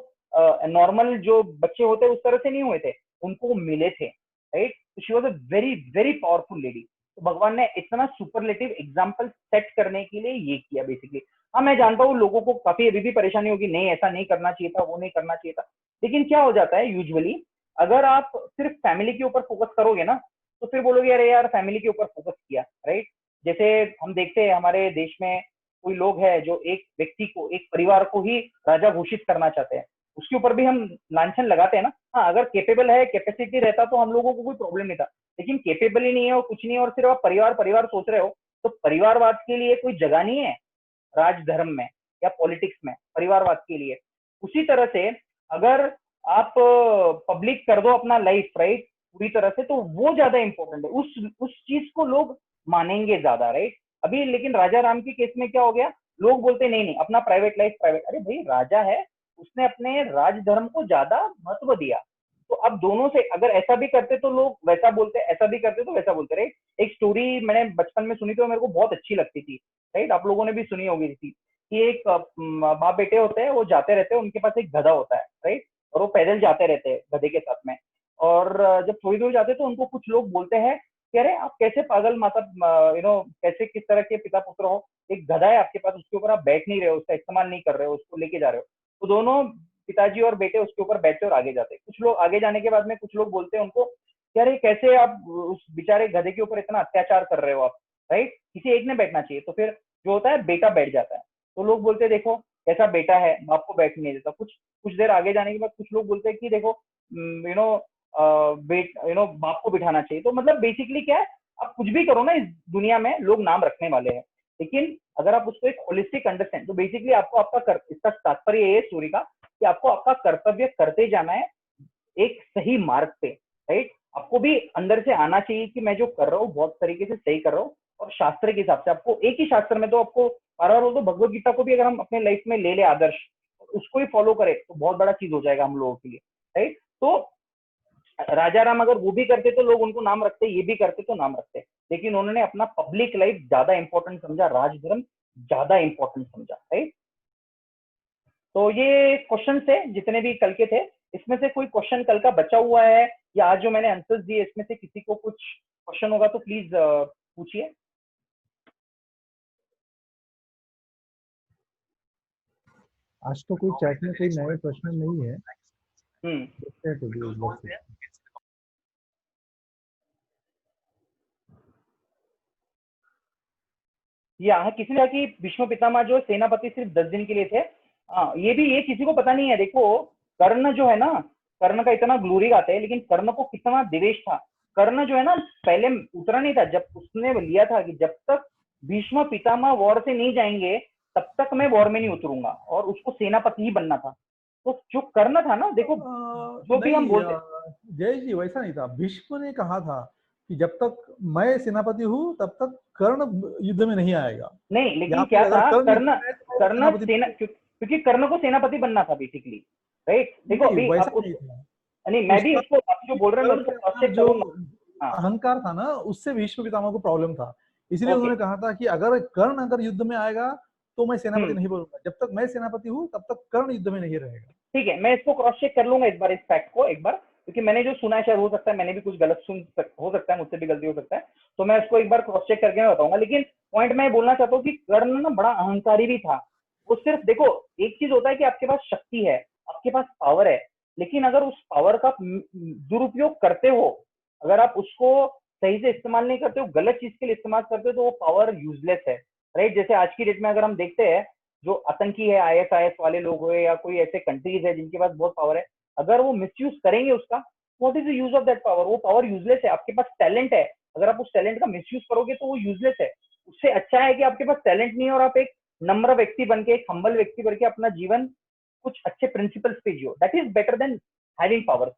नॉर्मल जो बच्चे होते हैं उस तरह से नहीं हुए थे, उनको वो मिले थे, राइट। तो she was a very very powerful lady. तो भगवान ने इतना सुपरलेटिव एग्जाम्पल सेट करने के लिए ये किया बेसिकली। हाँ मैं जानता हूँ लोगों को काफी अभी भी परेशानी होगी, नहीं ऐसा नहीं करना चाहिए था, वो नहीं करना चाहिए था। लेकिन क्या हो जाता है यूजुअली, अगर आप सिर्फ फैमिली के ऊपर फोकस करोगे ना, तो फिर बोलोगे अरे यार फैमिली के ऊपर फोकस किया, राइट। जैसे हम देखते हैं हमारे देश में कोई लोग है जो एक व्यक्ति को, एक परिवार को ही राजा घोषित करना चाहते हैं, उसके ऊपर भी हम लांछन लगाते हैं ना। हाँ अगर केपेबल है, कैपेसिटी रहता तो हम लोगों को कोई प्रॉब्लम नहीं था, लेकिन केपेबल ही नहीं है और कुछ नहीं है, और सिर्फ आप परिवार परिवार सोच रहे हो, तो परिवारवाद के लिए कोई जगह नहीं है राजधर्म में या पॉलिटिक्स में, परिवारवाद के लिए। उसी तरह से अगर आप पब्लिक कर दो अपना लाइफ, राइट, पूरी तरह से, तो वो ज्यादा इंपॉर्टेंट है, उस चीज को लोग मानेंगे ज्यादा, राइट। अभी लेकिन राजा राम के केस में क्या हो गया, लोग बोलते नहीं नहीं अपना प्राइवेट लाइफ प्राइवेट। अरे भाई राजा है, उसने अपने राजधर्म को ज्यादा महत्व दिया। तो अब दोनों से अगर ऐसा भी करते तो लोग वैसा बोलते, ऐसा भी करते तो वैसा बोलते, राइट। एक स्टोरी मैंने बचपन में सुनी थी, मेरे को बहुत अच्छी लगती थी, राइट। आप लोगों ने भी सुनी होगी थी कि एक बाप बेटे होते हैं, वो जाते रहते हैं, उनके पास एक गधा होता है, राइट। और वो पैदल जाते रहते हैं गधे के साथ में। और जब थोड़ी दूर जाते तो उनको कुछ लोग बोलते हैं कि अरे आप कैसे पागल माता, कैसे किस तरह के पिता पुत्र हो, एक गधा है आपके पास, उसके ऊपर आप बैठ नहीं रहे हो, उसका इस्तेमाल नहीं कर रहे हो, उसको लेके जा रहे हो। तो दोनों पिताजी और बेटे उसके ऊपर बैठते और आगे जाते। कुछ लोग आगे जाने के बाद में कुछ लोग बोलते हैं उनको कि अरे कैसे आप उस बेचारे गधे के ऊपर इतना अत्याचार कर रहे हो आप, राइट, किसी एक ने बैठना चाहिए। तो फिर जो होता है बेटा बैठ जाता है। तो लोग बोलते हैं देखो ऐसा बेटा है, बाप को बैठने नहीं देता। कुछ कुछ देर आगे जाने के बाद कुछ लोग बोलते हैं कि देखो बाप को बिठाना चाहिए। तो मतलब बेसिकली क्या है, आप कुछ भी करो ना इस दुनिया में, लोग नाम रखने वाले हैं। लेकिन अगर आप उसको एक होलिस्टिक अंडरस्टैंड, तो बेसिकली आपको आपका इसका तात्पर्य ये है स्टोरी का कि आपको आपका कर्तव्य करते जाना है, एक सही मार्ग पे, राइट। आपको भी अंदर से आना चाहिए कि मैं जो कर रहा हूँ बहुत तरीके से सही कर रहा हूँ, और शास्त्र के हिसाब से आपको एक ही शास्त्र में तो आपको बार बार बोल दो, भगवत गीता को भी अगर हम अपने लाइफ में ले ले आदर्श, उसको ही फॉलो करें तो बहुत बड़ा चीज हो जाएगा हम लोगों के लिए, राइट। तो राजा राम अगर वो भी करते तो लोग उनको नाम रखते, ये भी करते तो नाम रखते, लेकिन उन्होंने अपना पब्लिक लाइफ ज्यादा इंपॉर्टेंट समझा, राजधर्म ज्यादा इंपॉर्टेंट समझा, राइट। तो ये क्वेश्चन थे जितने भी कल के थे, इसमें से कोई क्वेश्चन कल का बचा हुआ है या आज जो मैंने आंसर्स दिए इसमें से किसी को कुछ क्वेश्चन होगा तो प्लीज पूछिए। आज तो कोई चैट में कोई नए प्रश्न नहीं है। हम्म देखते हैं कभी एक बार फिर। या किसी ने कहा कि भीष्म पितामह जो सेनापति सिर्फ 10 दिन के लिए थे। हाँ, ये किसी को पता नहीं है। देखो कर्ण जो है ना, कर्ण का इतना ग्लोरी गाते हैं, लेकिन कर्ण को कितना दिवेश था। कर्ण जो है ना पहले उतरा नहीं था, जब उसने लिया था कि जब तक भीष्म पितामह वॉर से नहीं जाएंगे तब तक मैं वॉर में नहीं उतरूंगा, और उसको सेनापति ही बनना था। तो जो कर्ण था ना, देखो जो भी हम बोलते, जय जी वैसा नहीं था। भीष्म ने कहा था कि जब तक मैं सेनापति हूँ तब तक कर्ण युद्ध में नहीं आएगा। नहीं, लेकिन यहाँ क्या पे अगर था, कर्ण कर्ण युद्ध में आए तो कर्ण सेनापति सेना, क्योंकि कर्ण को सेनापति बनना था बेसिकली, राइट। देखो नहीं, अभी वैसा अब उस, नहीं था। नहीं मैं भी उसका उसको, आप जो बोल रहे हैं मैं कर्ण उसको के क्रॉस अंदर चेक जो करूंगा। हाँ, अहंकार था ना, उससे भीष्म पितामह को प्रॉब्लम था। इसलिए ओके, उन्होंने कहा था कि अगर कर्ण अगर युद्ध में आएगा तो मैं सेनापति हम्म, नहीं बनूंगा, जब तक मैं सेनापति हूँ तब तक कर्ण युद्ध में नहीं रहेगा। ठीक है, मैं इसको क्रॉस चेक कर लूंगा इस बार, इस फैक्ट को एक बार, क्योंकि मैंने जो सुना है शायद हो सकता है मैंने भी कुछ गलत हो सकता है, मुझसे भी गलती हो सकता है, तो मैं इसको एक बार क्रॉस चेक करके मैं बताऊंगा। लेकिन पॉइंट मैं बोलना चाहता हूँ कि कर्ण ना बड़ा अहंकारी भी था। वो सिर्फ देखो, एक चीज होता है कि आपके पास शक्ति है, आपके पास पावर है, लेकिन अगर उस पावर का दुरुपयोग करते हो, अगर आप उसको सही से इस्तेमाल नहीं करते हो, गलत चीज के लिए इस्तेमाल करते हो, तो वो पावर यूजलेस है, राइट। जैसे आज की डेट में अगर हम देखते हैं, जो आतंकी है, ISIS वाले लोग हुए या कोई ऐसे कंट्रीज है जिनके पास बहुत पावर है, अगर वो मिसयूज करेंगे उसका, what is the use of that power? वो पावर यूजलेस है। आपके पास टैलेंट है, अगर आप उस टैलेंट का मिसयूज करोगे तो वो यूजलेस है। उससे अच्छा है कि आपके पास टैलेंट नहीं है और आप एक नम्र व्यक्ति बन के, एक हम्बल व्यक्ति बन के अपना जीवन कुछ अच्छे प्रिंसिपल्स पे जियो। That is better than having power.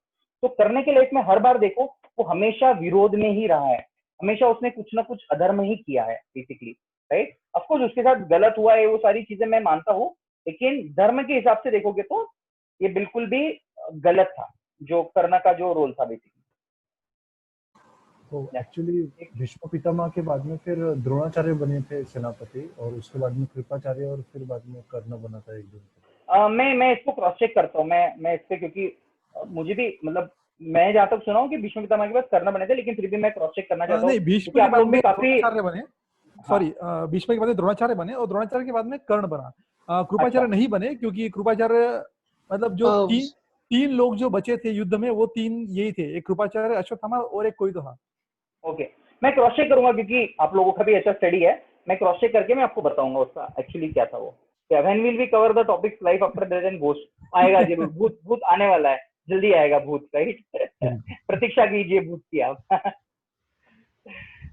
तो करने के लाइफ में हर बार देखो, वो हमेशा विरोध में ही रहा है, हमेशा उसने कुछ ना कुछ अधर्म ही किया है बेसिकली, राइट। ऑफकोर्स उसके साथ गलत हुआ है, वो सारी चीजें मैं मानता हूँ, लेकिन धर्म के हिसाब से देखोगे तो ये बिल्कुल भी गलत था, जो कर्ण का जो रोल था बेसिकली। तो एक्चुअली भीष्म पितामह के बाद में फिर द्रोणाचार्य बने थे सेनापति, और उसके बाद में कृपाचार्य, और फिर बाद में कर्ण बना था एक दिन। मैं इसको क्रॉस चेक करता हूँ, मैं इस पे, क्योंकि मुझे भी मतलब मैं जहां तक सुना हूँ कि भीष्म पितामह के पास कर्ण बने थे, लेकिन फिर भी मैं क्रॉस चेक करना चाहता हूँ नहीं, क्योंकि भीष्म के आप बाद लोग भी में काफी, द्रोणाचार्य बने। हाँ, सॉरी, भीष्म के बाद में द्रोणाचार्य बने और द्रोणाचार्य के बाद में कर्ण बना। अच्छा, कृपाचार्य नहीं बने, क्योंकि कृपाचार्य मतलब जो तीन लोग जो बचे थे युद्ध में, वो तीन यही थे, एक कृपाचार्य, अश्वत्थामा और एक कोई तो था। ओके। मैं क्रॉस चेक करूंगा क्योंकि आप लोगों का भी अच्छा स्टडी है, मैं क्रॉस चेक करके मैं आपको बताऊंगा उसका एक्चुअली क्या था वो। When will we cover the topic life after death and ghost? आएगा जरूर, भूत भूत आने वाला है, जल्दी आएगा भूत, राइट। प्रतीक्षा कीजिए भूत की आप।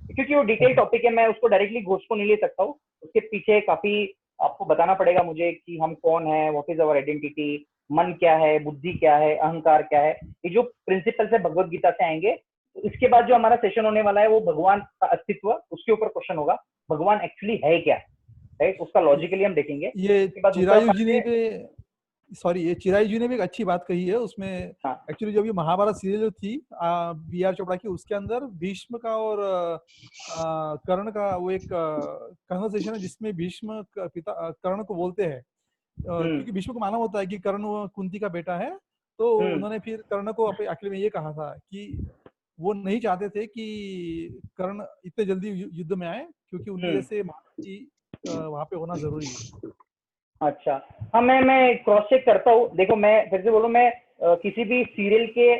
क्योंकि वो डिटेल टॉपिक है, मैं उसको डायरेक्टली घोस्ट को नहीं ले सकता हूँ, उसके पीछे काफी आपको बताना पड़ेगा मुझे कि हम कौन है, व्हाट इज अवर आइडेंटिटी, मन क्या है, बुद्धि क्या है, अहंकार क्या है, ये जो प्रिंसिपल्स है भगवत गीता से आएंगे। तो इसके बाद जो हमारा सेशन होने वाला है वो भगवान का अस्तित्व, उसके ऊपर क्वेश्चन होगा, भगवान एक्चुअली है क्या, राइट, उसका लॉजिकली हम देखेंगे। ये उसके बाद दूसरा चिरायु जी पार्ट ने है, भी, सॉरी, ये चिरायु जी ने भी एक अच्छी बात कही है उसमें। हाँ, एक्चुअली जो भी महाभारत सीरीज जो थी BR चोपड़ा की, उसके अंदर भीष्म का और कर्ण का वो एक कन्वर्सेशन है, जिसमें भीष्म पिता कर्ण को बोलते हैं, क्योंकि भीष्म को मालूम होता है कि कर्ण वो कुंती का बेटा है, तो उन्होंने फिर कर्ण को आखिर में ये कहा था कि वो नहीं चाहते थे कि कर्ण इतने जल्दी युद्ध में आए, क्योंकि उनके जैसे महारथी जी वहां पे होना जरूरी है। अच्छा, हाँ, मैं क्रॉस चेक करता हूँ। देखो मैं फिर से बोलूँ, मैं किसी भी सीरियल के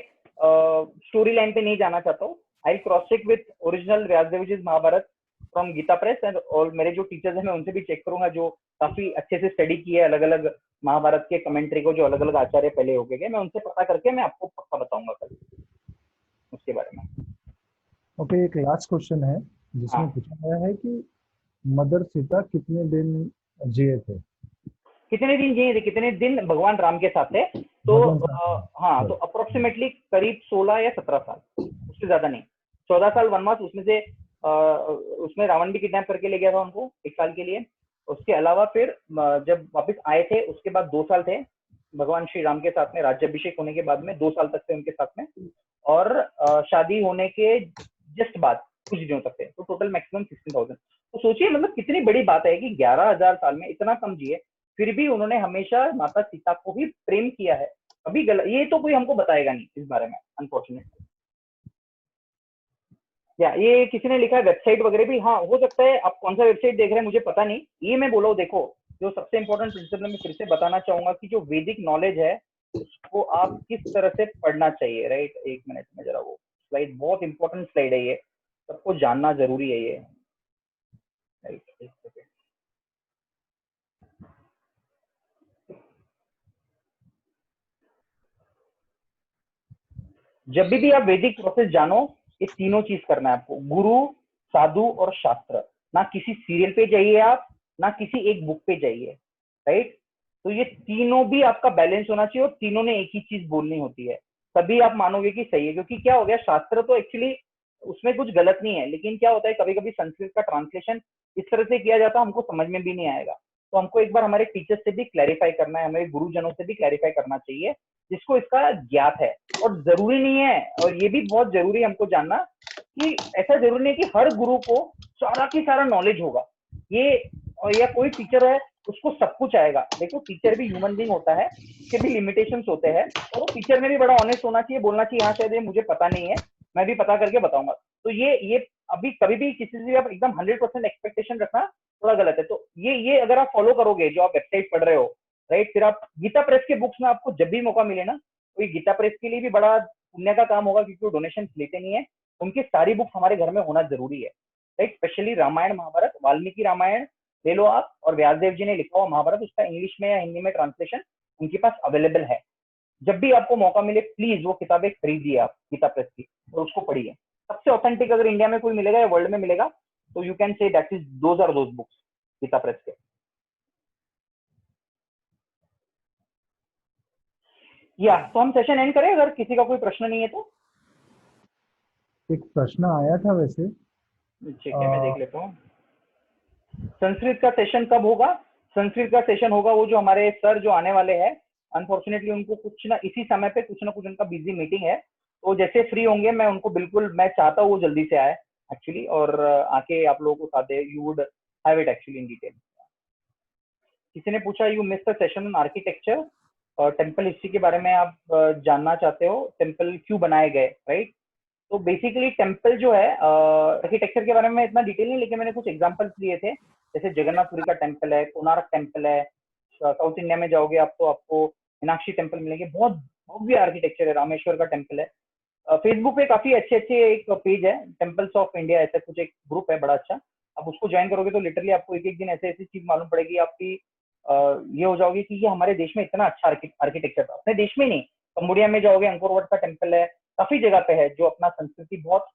स्टोरी लाइन पे नहीं जाना चाहता हूँ। I cross check with original Vyasdev ji Mahabharat from Gita Press and, और मेरे जो टीचर्स हैं मैं उनसे भी चेक करूंगा, जो काफी अच्छे से स्टडी की है अलग अलग महाभारत के कमेंट्री को, जो अलग अलग आचार्य पहले हो गए, मैं उनसे पता करके मैं आपको पक्का बताऊंगा कल उसके बारे में। ओके, एक लास्ट क्वेश्चन है हाँ, जिसमें पूछा गया है कि मदर सीता कितने दिन जिए थे? कितने दिन जिए थे, कितने दिन भगवान राम के साथ थे? तो भगवान राम। हाँ, तो अप्रोक्सीमेटली करीब 16 या 17 साल, उससे ज्यादा नहीं। 14 साल वनवास, उसमें से उसमें रावण भी किडनैप करके ले गया था उनको 1 साल के लिए। उसके अलावा फिर जब वापस आए थे उसके बाद 2 साल थे भगवान श्री राम के साथ में, राज्याभिषेक होने के बाद में 2 साल तक थे उनके साथ में, और शादी होने के जस्ट बाद कुछ दिनों तक थे। तो टोटल मैक्सिमम 16,000। तो सोचिए मतलब कितनी बड़ी बात है कि 11,000 साल में इतना कम जिए, फिर भी उन्होंने हमेशा माता सीता को ही प्रेम किया है। अभी गलत, ये तो कोई हमको बताएगा नहीं इस बारे में, अनफॉर्चुनेटली। या ये किसी ने लिखा है वेबसाइट वगैरह भी, हाँ हो सकता है। आप कौन सा वेबसाइट देख रहे हैं मुझे पता नहीं। ये मैं बोला हूँ, देखो जो सबसे इंपॉर्टेंट प्रिंसिपल मैं फिर से बताना चाहूंगा कि जो वैदिक नॉलेज है उसको आप किस तरह से पढ़ना चाहिए, राइट। 1 मिनट में जरा, वो स्लाइड बहुत इंपॉर्टेंट स्लाइड है, ये सबको जानना जरूरी है ये, राइट। एक सेकेंड। जब भी आप वैदिक प्रोसेस जानो, ये तीनों चीज करना है आपको, गुरु, साधु और शास्त्र। ना किसी सीरियल पे जाइए आप, ना किसी एक बुक पे जाइए, राइट। तो ये तीनों भी आपका बैलेंस होना चाहिए, और तीनों ने एक ही चीज बोलनी होती है, तभी आप मानोगे कि सही है। क्योंकि क्या हो गया, शास्त्र तो एक्चुअली उसमें कुछ गलत नहीं है, लेकिन क्या होता है कभी कभी संस्कृत का ट्रांसलेशन इस तरह से किया जाता है, हमको समझ में भी नहीं आएगा। तो हमको एक बार हमारे टीचर से भी क्लैरिफाई करना है, हमारे गुरुजनों से भी क्लैरिफाई करना चाहिए, जिसको इसका ज्ञात है। और जरूरी नहीं है, और ये भी बहुत जरूरी है हमको जानना, कि ऐसा जरूरी नहीं है कि हर गुरु को सारा की सारा नॉलेज होगा, ये या कोई टीचर है उसको सब कुछ आएगा। देखो टीचर भी ह्यूमन बीइंग होता है, उसके भी लिमिटेशंस होते हैं, और वो टीचर में भी बड़ा ऑनेस्ट होना चाहिए, बोलना चाहिए हाँ शायद ये मुझे पता नहीं है, मैं भी पता करके बताऊंगा। तो ये अभी कभी भी किसी से आप एकदम 100% एक्सपेक्टेशन रखना थोड़ा गलत है। तो ये अगर आप फॉलो करोगे जो आप वेबसाइट पढ़ रहे हो, राइट। फिर आप गीता प्रेस के बुक्स में आपको जब भी मौका मिले ना, तो ये गीता प्रेस के लिए भी बड़ा पुण्य का काम होगा, क्योंकि वो डोनेशन लेते नहीं है। उनकी सारी बुक्स हमारे घर में होना जरूरी है, राइट। स्पेशली रामायण महाभारत, वाल्मीकि रामायण ले लो आप, और व्यासदेव जी ने लिखा हुआ महाभारत, उसका इंग्लिश में या हिंदी में ट्रांसलेशन उनके पास अवेलेबल है। जब भी आपको मौका मिले प्लीज वो किताबें खरीदिए आप गीता प्रेस की, और उसको पढ़िए। सबसे ऑथेंटिक अगर इंडिया में कोई मिलेगा या वर्ल्ड में मिलेगा, तो you can say that is those are those books, Gita Press के। या तो हम सेशन एंड करें, अगर किसी का कोई प्रश्न नहीं है तो। एक प्रश्न आया था वैसे। ठीक है, मैं देख लेता हूँ। संस्कृत का सेशन कब होगा? संस्कृत का सेशन होगा, वो जो हमारे सर जो आने वाले हैं, अनफॉर्चुनेटली उनको कुछ ना इसी समय पे कुछ ना कुछ उनका बिजी मीटिंग है, तो जैसे फ्री होंगे मैं उनको बिल्कुल, मैं चाहता हूँ वो जल्दी से आए एक्चुअली, और आके आप लोगों को साथ दे। You would have it actually in detail. किसी ने पूछा you miss the session on architecture, और टेम्पल हिस्ट्री के बारे में आप जानना चाहते हो, टेम्पल क्यों बनाए गए, राइट। तो बेसिकली टेम्पल जो है, आर्किटेक्चर के बारे में इतना डिटेल नहीं, लेकिन मैंने कुछ एग्जांपल्स दिए थे। जैसे जगन्नाथपुरी का टेम्पल है, कोणार्क टेम्पल है, साउथ इंडिया में जाओगे आप तो आपको मीनाक्षी टेम्पल मिलेंगे, बहुत भव्य आर्किटेक्चर है। रामेश्वर का टेम्पल है। फेसबुक पे काफी अच्छे अच्छे एक पेज है, टेम्पल्स ऑफ इंडिया, ऐसा कुछ एक ग्रुप है बड़ा अच्छा। आप उसको ज्वाइन करोगे तो लिटरली आपको एक एक दिन ऐसे ऐसी चीज मालूम पड़ेगी आपकी, ये हो जाओगे कि ये हमारे देश में इतना अच्छा आर्किटेक्चर था। अपने देश में नहीं, कंबोडिया में जाओगे अंकोर वाट का टेम्पल है, काफी जगह पे है जो अपना संस्कृति बहुत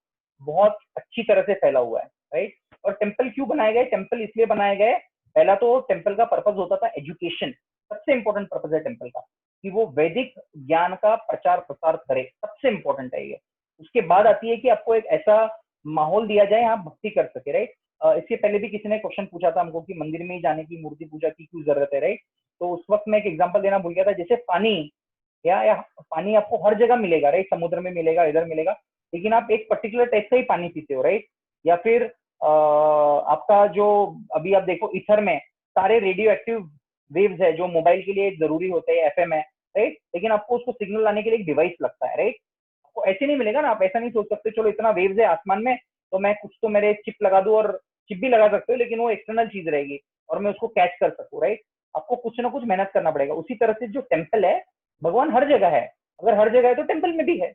बहुत अच्छी तरह से फैला हुआ है, राइट। और टेम्पल क्यों बनाए गए? टेम्पल इसलिए बनाए गए, पहला तो टेम्पल का पर्पज होता था एजुकेशन, सबसे इंपॉर्टेंट पर्पज है टेम्पल का, कि वो वैदिक ज्ञान का प्रचार प्रसार करे, सबसे इंपॉर्टेंट है ये। उसके बाद आती है कि आपको एक ऐसा माहौल दिया जाए आप भक्ति कर सके, राइट। इसके पहले भी किसी ने क्वेश्चन पूछा था हमको कि मंदिर में ही जाने की, मूर्ति पूजा की क्यों जरूरत है, राइट। तो उस वक्त मैं एक एग्जांपल देना भूल गया था, जैसे पानी, या पानी आपको हर जगह मिलेगा, राइट। समुद्र में मिलेगा, इधर मिलेगा, लेकिन आप एक पर्टिकुलर टाइप का ही पानी पीते हो, राइट। या फिर आपका जो अभी आप देखो ईथर में सारे रेडियो एक्टिव वेव्स है जो मोबाइल के लिए जरूरी होते हैं, एफएम है, राइट। लेकिन आपको उसको सिग्नल लाने के लिए एक डिवाइस लगता है, राइट। आपको ऐसे नहीं मिलेगा ना, आप ऐसा नहीं सोच सकते चलो इतना वेव्स है आसमान में तो मैं कुछ तो मेरे चिप लगा दूं, और चिप भी लगा सकते हो लेकिन वो एक्सटर्नल चीज रहेगी और मैं उसको कैच कर सकूं, राइट। आपको कुछ ना कुछ मेहनत करना पड़ेगा। उसी तरह से जो टेम्पल है, भगवान हर जगह है, अगर हर जगह है तो टेम्पल में भी है,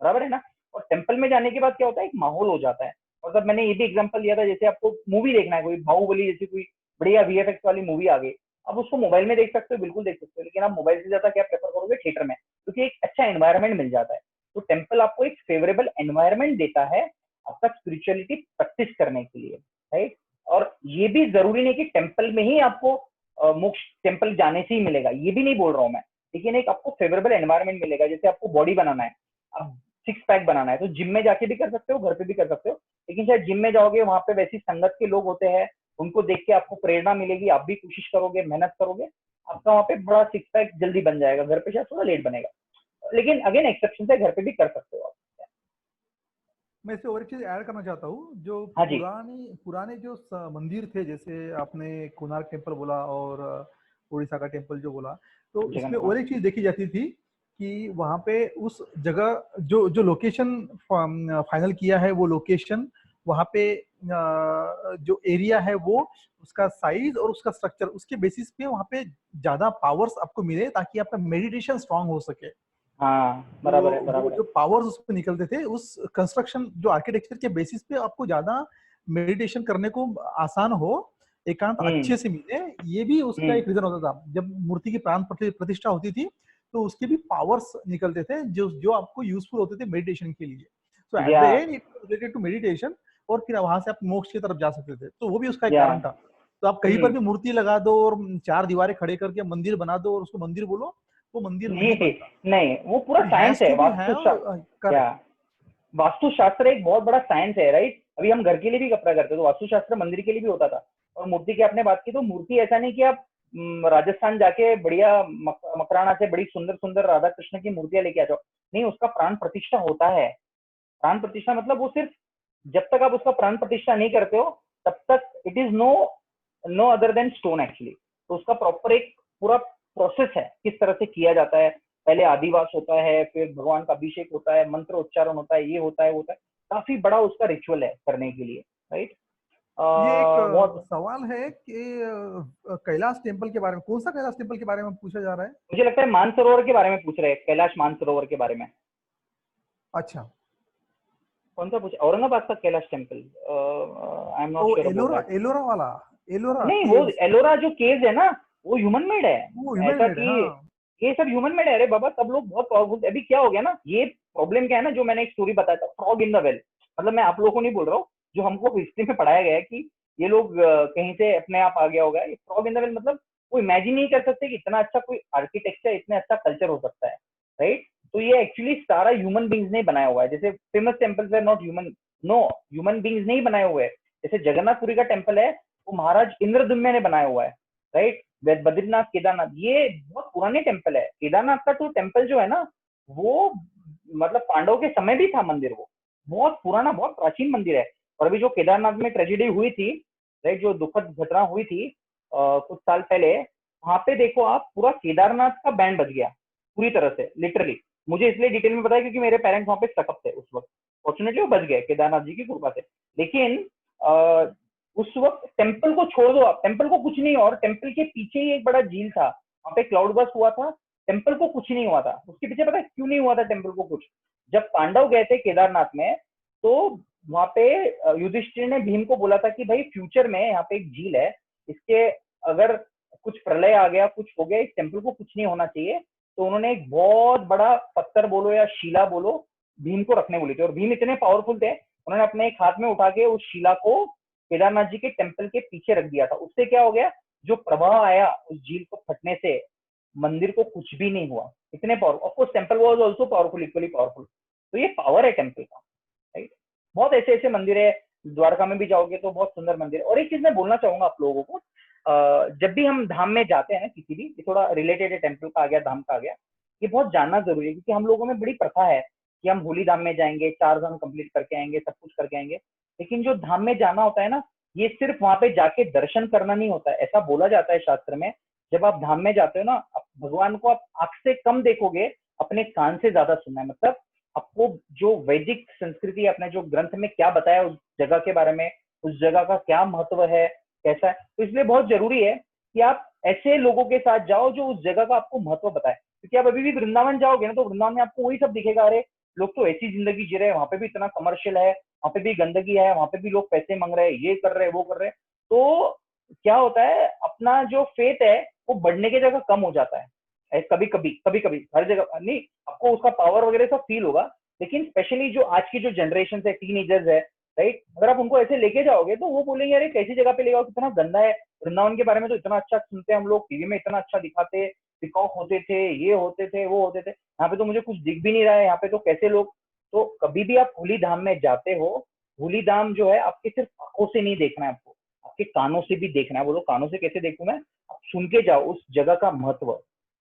बराबर है ना। और टेम्पल में जाने के बाद क्या होता है, एक माहौल हो जाता है। और तब मैंने ये भी एग्जांपल दिया था, जैसे आपको मूवी देखना है, कोई बाहुबली जैसी कोई बढ़िया वीएफएक्स वाली मूवी आ गई, अब उसको मोबाइल में देख सकते हो, बिल्कुल देख सकते हो, लेकिन आप मोबाइल से ज्यादा क्या प्रेफर करोगे, थिएटर में, क्योंकि एक अच्छा एनवायरनमेंट मिल जाता है। तो टेम्पल आपको एक फेवरेबल एनवायरनमेंट देता है आपका स्पिरिचुअलिटी प्रैक्टिस करने के लिए, राइट। और ये भी जरूरी नहीं कि टेम्पल में ही आपको मोक्ष टेम्पल जाने से ही मिलेगा, ये भी नहीं बोल रहा हूँ मैं। लेकिन एक आपको फेवरेबल एनवायरनमेंट मिलेगा। जैसे आपको बॉडी बनाना है, अब 6 पैक बनाना है, तो जिम में जाके भी कर सकते हो, घर पे भी कर सकते हो। लेकिन शायद जिम में जाओगे, वहां पे वैसी संगत के लोग होते हैं, उनको देख के आपको प्रेरणा मिलेगी, आप भी कोशिश करोगे, मेहनत करोगे, आपका वहाँ पे बड़ा 6 पैक जल्दी बन जाएगा। घर पे शायद थोड़ा लेट बनेगा, लेकिन अगेन एक्सेप्शन है, घर पे भी कर सकते हो आप। मैं इससे और एक चीज ऐड करना चाहता हूँ। जो हाँ जी। पुरानी पुराने जो मंदिर थे, जैसे आपने कोणार्क टेम्पल बोला और उड़ीसा का टेम्पल जो बोला, तो इसमें जगन्नाथ। और एक चीज देखी जाती थी कि वहाँ पे उस जगह जो जो लोकेशन फाइनल किया है, वो लोकेशन वहाँ पे जो एरिया है वो उसका साइज और उसका स्ट्रक्चर, उसके बेसिस पे वहाँ पे ज्यादा पावर्स आपको मिले, ताकि आपका मेडिटेशन स्ट्रांग हो सके। हाँ तो बराबर है, वो बराबर है। जो पावर्स उसमें निकलते थे, उस कंस्ट्रक्शन जो आर्किटेक्चर के बेसिस पे आपको ज्यादा मेडिटेशन करने को आसान हो, एकांत हम्म। अच्छे से मिले, ये भी उसका हम्म। एक रीजन होता था। जब मूर्ति की प्राण प्रतिष्ठा होती थी, तो उसके भी पावर्स निकलते थे जो जो आपको यूजफुल होते थे मेडिटेशन के लिए। सो एट द या end it related to meditation, और फिर वहां से आप मोक्ष की तरफ जा सकते थे। तो वो भी उसका एक या कारण था। तो आप कहीं पर हम्म। भी मूर्ति लगा दो और 4 दीवारें खड़े करके मंदिर बना दो और उसको मंदिर बोलो, वो मंदिर नहीं ये बनता। नहीं, वो पूरा इट साइंस हैज है, टू बी हैव वास्तुशास्त्र। या करेक्ट। वास्तुशास्त्र एक बहुत बड़ा साइंस है, राइट। अभी हम घर के लिए भी कपड़ा करते हैं, तो वास्तुशास्त्र मंदिर के लिए भी होता था। और मूर्ति की आपने बात की, तो मूर्ति ऐसा नहीं कि आप राजस्थान जाके बढ़िया मकराना से बड़ी सुंदर सुंदर राधा कृष्ण की मूर्तियां लेके आ जाओ। नहीं, उसका प्राण प्रतिष्ठा होता है। प्राण प्रतिष्ठा मतलब वो सिर्फ जब तक आप उसका प्राण प्रतिष्ठा नहीं करते हो, तब तक it is no no other than stone actually. तो उसका प्रॉपर एक पूरा प्रोसेस है, किस तरह से किया जाता है। पहले आदिवास होता है, फिर भगवान का अभिषेक होता है, मंत्र उच्चारण होता है, ये होता है, वो होता है। काफी बड़ा उसका रिचुअल है करने के लिए, राइट। ये एक बहुत। सवाल है कि कैलाश टेम्पल के बारे में, कौन सा कैलाश टेम्पल के बारे में पूछा जा रहा है? मुझे लगता है मानसरोवर के बारे में पूछ रहे हैं, कैलाश मानसरोवर के बारे में। अच्छा, कौन सा पूछा? औरंगाबाद का Kailash temple. I am oh not sure about Ellora, that. Ellora वाला, एलोरा नहीं, वो केव्स, एलोरा जो केव्स है ना, वो ह्यूमन मेड है। वो ह्यूमन ऐसा मेड है। कि हाँ, ये सब ह्यूमन मेड है। अरे बाबा, सब लोग बहुत पावरफुल। अभी क्या हो गया ना, ये प्रॉब्लम क्या है ना, जो मैंने एक स्टोरी बताया था, फ्रॉग इन द वेल। मतलब मैं आप लोगों को नहीं बोल रहा हूँ, जो हमको हिस्ट्री में पढ़ाया गया है कि ये लोग कहीं से अपने आप आ गया होगा। ये फ्रॉग इन द वेल मतलब वो इमेजिन नहीं कर सकते कि इतना अच्छा कोई आर्किटेक्चर, इतना अच्छा कल्चर हो सकता है, राइट। तो ये एक्चुअली सारा ह्यूमन बींग्स ने बनाया हुआ है। जैसे फेमस टेम्पल्स है not human, no, human beings नहीं बनाए हुए हैं। जैसे जगन्नाथपुरी का टेम्पल है, वो महाराज इंद्रदुम्न ने बनाया हुआ है, राइट। बद्रीनाथ, केदारनाथ, ये बहुत पुराने टेम्पल है। केदारनाथ का तो टेम्पल जो है ना, वो मतलब पांडव के समय भी था मंदिर। वो बहुत पुराना, बहुत प्राचीन मंदिर है। और अभी जो केदारनाथ में ट्रेजेडी हुई थी, राइट, जो दुखद घटना हुई थी कुछ साल पहले, वहां पे देखो आप, पूरा केदारनाथ का बैंड बज गया पूरी तरह से, लिटरली। मुझे इसलिए डिटेल में पता है क्योंकि मेरे पेरेंट्स वहां पे स्टकअप थे उस वक्त। फॉर्चुनेटली वो बच गए केदारनाथ जी की कृपा से। लेकिन उस वक्त टेम्पल को छोड़ दो आप, टेम्पल को कुछ नहीं। और टेम्पल के पीछे ही एक बड़ा झील था, वहां पे क्लाउड बस्ट हुआ था, टेम्पल को कुछ नहीं हुआ था। उसके पीछे पता है क्यों नहीं हुआ था टेम्पल को कुछ? जब पांडव गए थे केदारनाथ में, तो वहां पे युधिष्ठिर ने भीम को बोला था कि भाई फ्यूचर में यहाँ पे एक झील है, इसके अगर कुछ प्रलय आ गया, कुछ हो गया, इस टेम्पल को कुछ नहीं होना चाहिए। तो उन्होंने एक बहुत बड़ा पत्थर बोलो या शिला बोलो, भीम को रखने बोली थी। और भीम इतने पावरफुल थे, उन्होंने अपने एक हाथ में उठा के उस शिला को केदारनाथ जी के टेम्पल के पीछे रख दिया था। उससे क्या हो गया, जो प्रवाह आया उस झील को फटने से, मंदिर को कुछ भी नहीं हुआ। इतने powerful, of course temple was also powerful, equally powerful. तो ये पावर है टेम्पल का, राइट। बहुत ऐसे ऐसे मंदिर है, द्वारका में भी जाओगे तो बहुत सुंदर मंदिर है। और एक चीज मैं बोलना चाहूंगा आप लोगों को, जब भी हम धाम में जाते हैं ना, किसी भी, ये थोड़ा रिलेटेड है, टेम्पल का आ गया, धाम का आ गया, ये बहुत जानना जरूरी है। क्योंकि हम लोगों में बड़ी प्रथा है कि हम होली धाम में जाएंगे, 4 धाम कंप्लीट करके आएंगे, सब कुछ करके आएंगे। लेकिन जो धाम में जाना होता है ना, ये सिर्फ वहां पे जाके दर्शन करना नहीं होता है। ऐसा बोला जाता है शास्त्र में, जब आप धाम में जाते हो ना, भगवान को आप आंख से कम देखोगे, अपने कान से ज्यादा सुनना है। मतलब आपको जो वैदिक संस्कृति, अपने जो ग्रंथ में क्या बताया उस जगह के बारे में, उस जगह का क्या महत्व है, कैसा है, तो इसलिए बहुत जरूरी है कि आप ऐसे लोगों के साथ जाओ जो उस जगह का आपको महत्व बताए। क्योंकि आप अभी भी वृंदावन जाओगे ना, तो वृंदावन में आपको वही सब दिखेगा। अरे लोग तो ऐसी जिंदगी जी रहे हैं, वहां पे भी इतना कमर्शियल है, वहां पे भी गंदगी है, वहां पे भी लोग पैसे मांग रहे हैं, ये कर रहे हैं, वो कर रहे हैं। तो क्या होता है, अपना जो फेथ है वो बढ़ने की जगह कम हो जाता है। कभी कभी, कभी कभी, हर जगह नहीं, आपको उसका पावर वगैरह सब फील होगा। लेकिन स्पेशली जो आज की जो जनरेशन है, टीनेजर्स है, राइट, अगर आप उनको ऐसे लेके जाओगे तो वो बोलेंगे अरे कैसी जगह पे ले जाओ, कितना गंदा है। वृंदावन के बारे में तो इतना अच्छा सुनते हैं हम लोग, टीवी में इतना अच्छा दिखाते हैं, पिकॉक होते थे, ये होते थे, वो होते थे, यहाँ पे तो मुझे कुछ दिख भी नहीं रहा है, यहाँ पे तो कैसे लोग। तो कभी भी आप हुली धाम में जाते हो, हुली धाम जो है आपके सिर्फ आंखों से नहीं देखना है आपको, आपके कानों से भी देखना है। बोलो कानों से कैसे देखूं मैं? आप सुन के जाओ उस जगह का महत्व,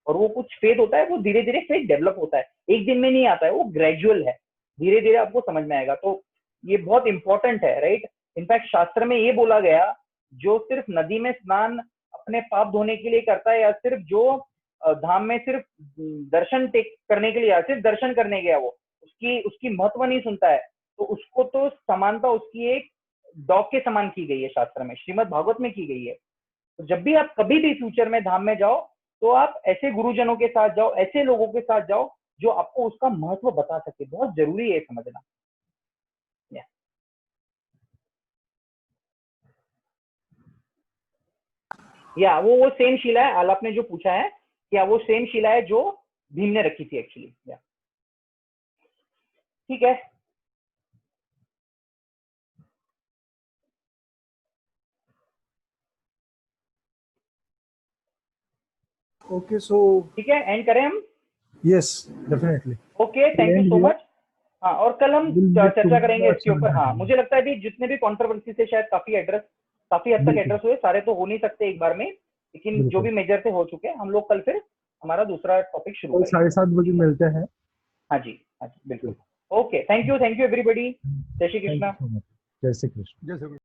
और वो कुछ फेथ होता है, वो धीरे धीरे फेथ डेवलप होता है, एक दिन में नहीं आता है, वो ग्रेजुअल है, धीरे धीरे आपको समझ में आएगा। तो ये बहुत इंपॉर्टेंट है, राइट। इनफैक्ट शास्त्र में ये बोला गया, जो सिर्फ नदी में स्नान अपने पाप धोने के लिए करता है, या सिर्फ जो धाम में सिर्फ दर्शन करने के लिए, या सिर्फ दर्शन करने गया, वो उसकी उसकी महत्व नहीं सुनता है, तो उसको तो समानता उसकी एक डॉग के समान की गई है शास्त्र में, श्रीमद् भागवत में की गई है। तो जब भी आप कभी भी फ्यूचर में धाम में जाओ, तो आप ऐसे गुरुजनों के साथ जाओ, ऐसे लोगों के साथ जाओ जो आपको उसका महत्व बता सके। बहुत जरूरी है समझना। या वो सेम शिला है, आलाप ने जो पूछा है, क्या वो सेम शिला है जो भीम ने रखी थी एक्चुअली। या ठीक है, ओके सो ठीक है, एंड करें हम। Yes definitely okay, thank you so much. हाँ, और कल हम चर्चा करेंगे इसके ऊपर। हाँ, मुझे लगता है अभी जितने भी कंट्रोवर्सी थे शायद काफी हद तक एड्रेस हुए, सारे तो हो नहीं सकते एक बार में, लेकिन जो भी मेजर थे हो चुके हैं। हम लोग कल फिर हमारा दूसरा टॉपिक शुरू करेंगे। 7:30 बजे मिलते हैं। हाँ जी, बिल्कुल। Okay, thank you everybody. जय श्री कृष्णा। जय श्री कृष्ण।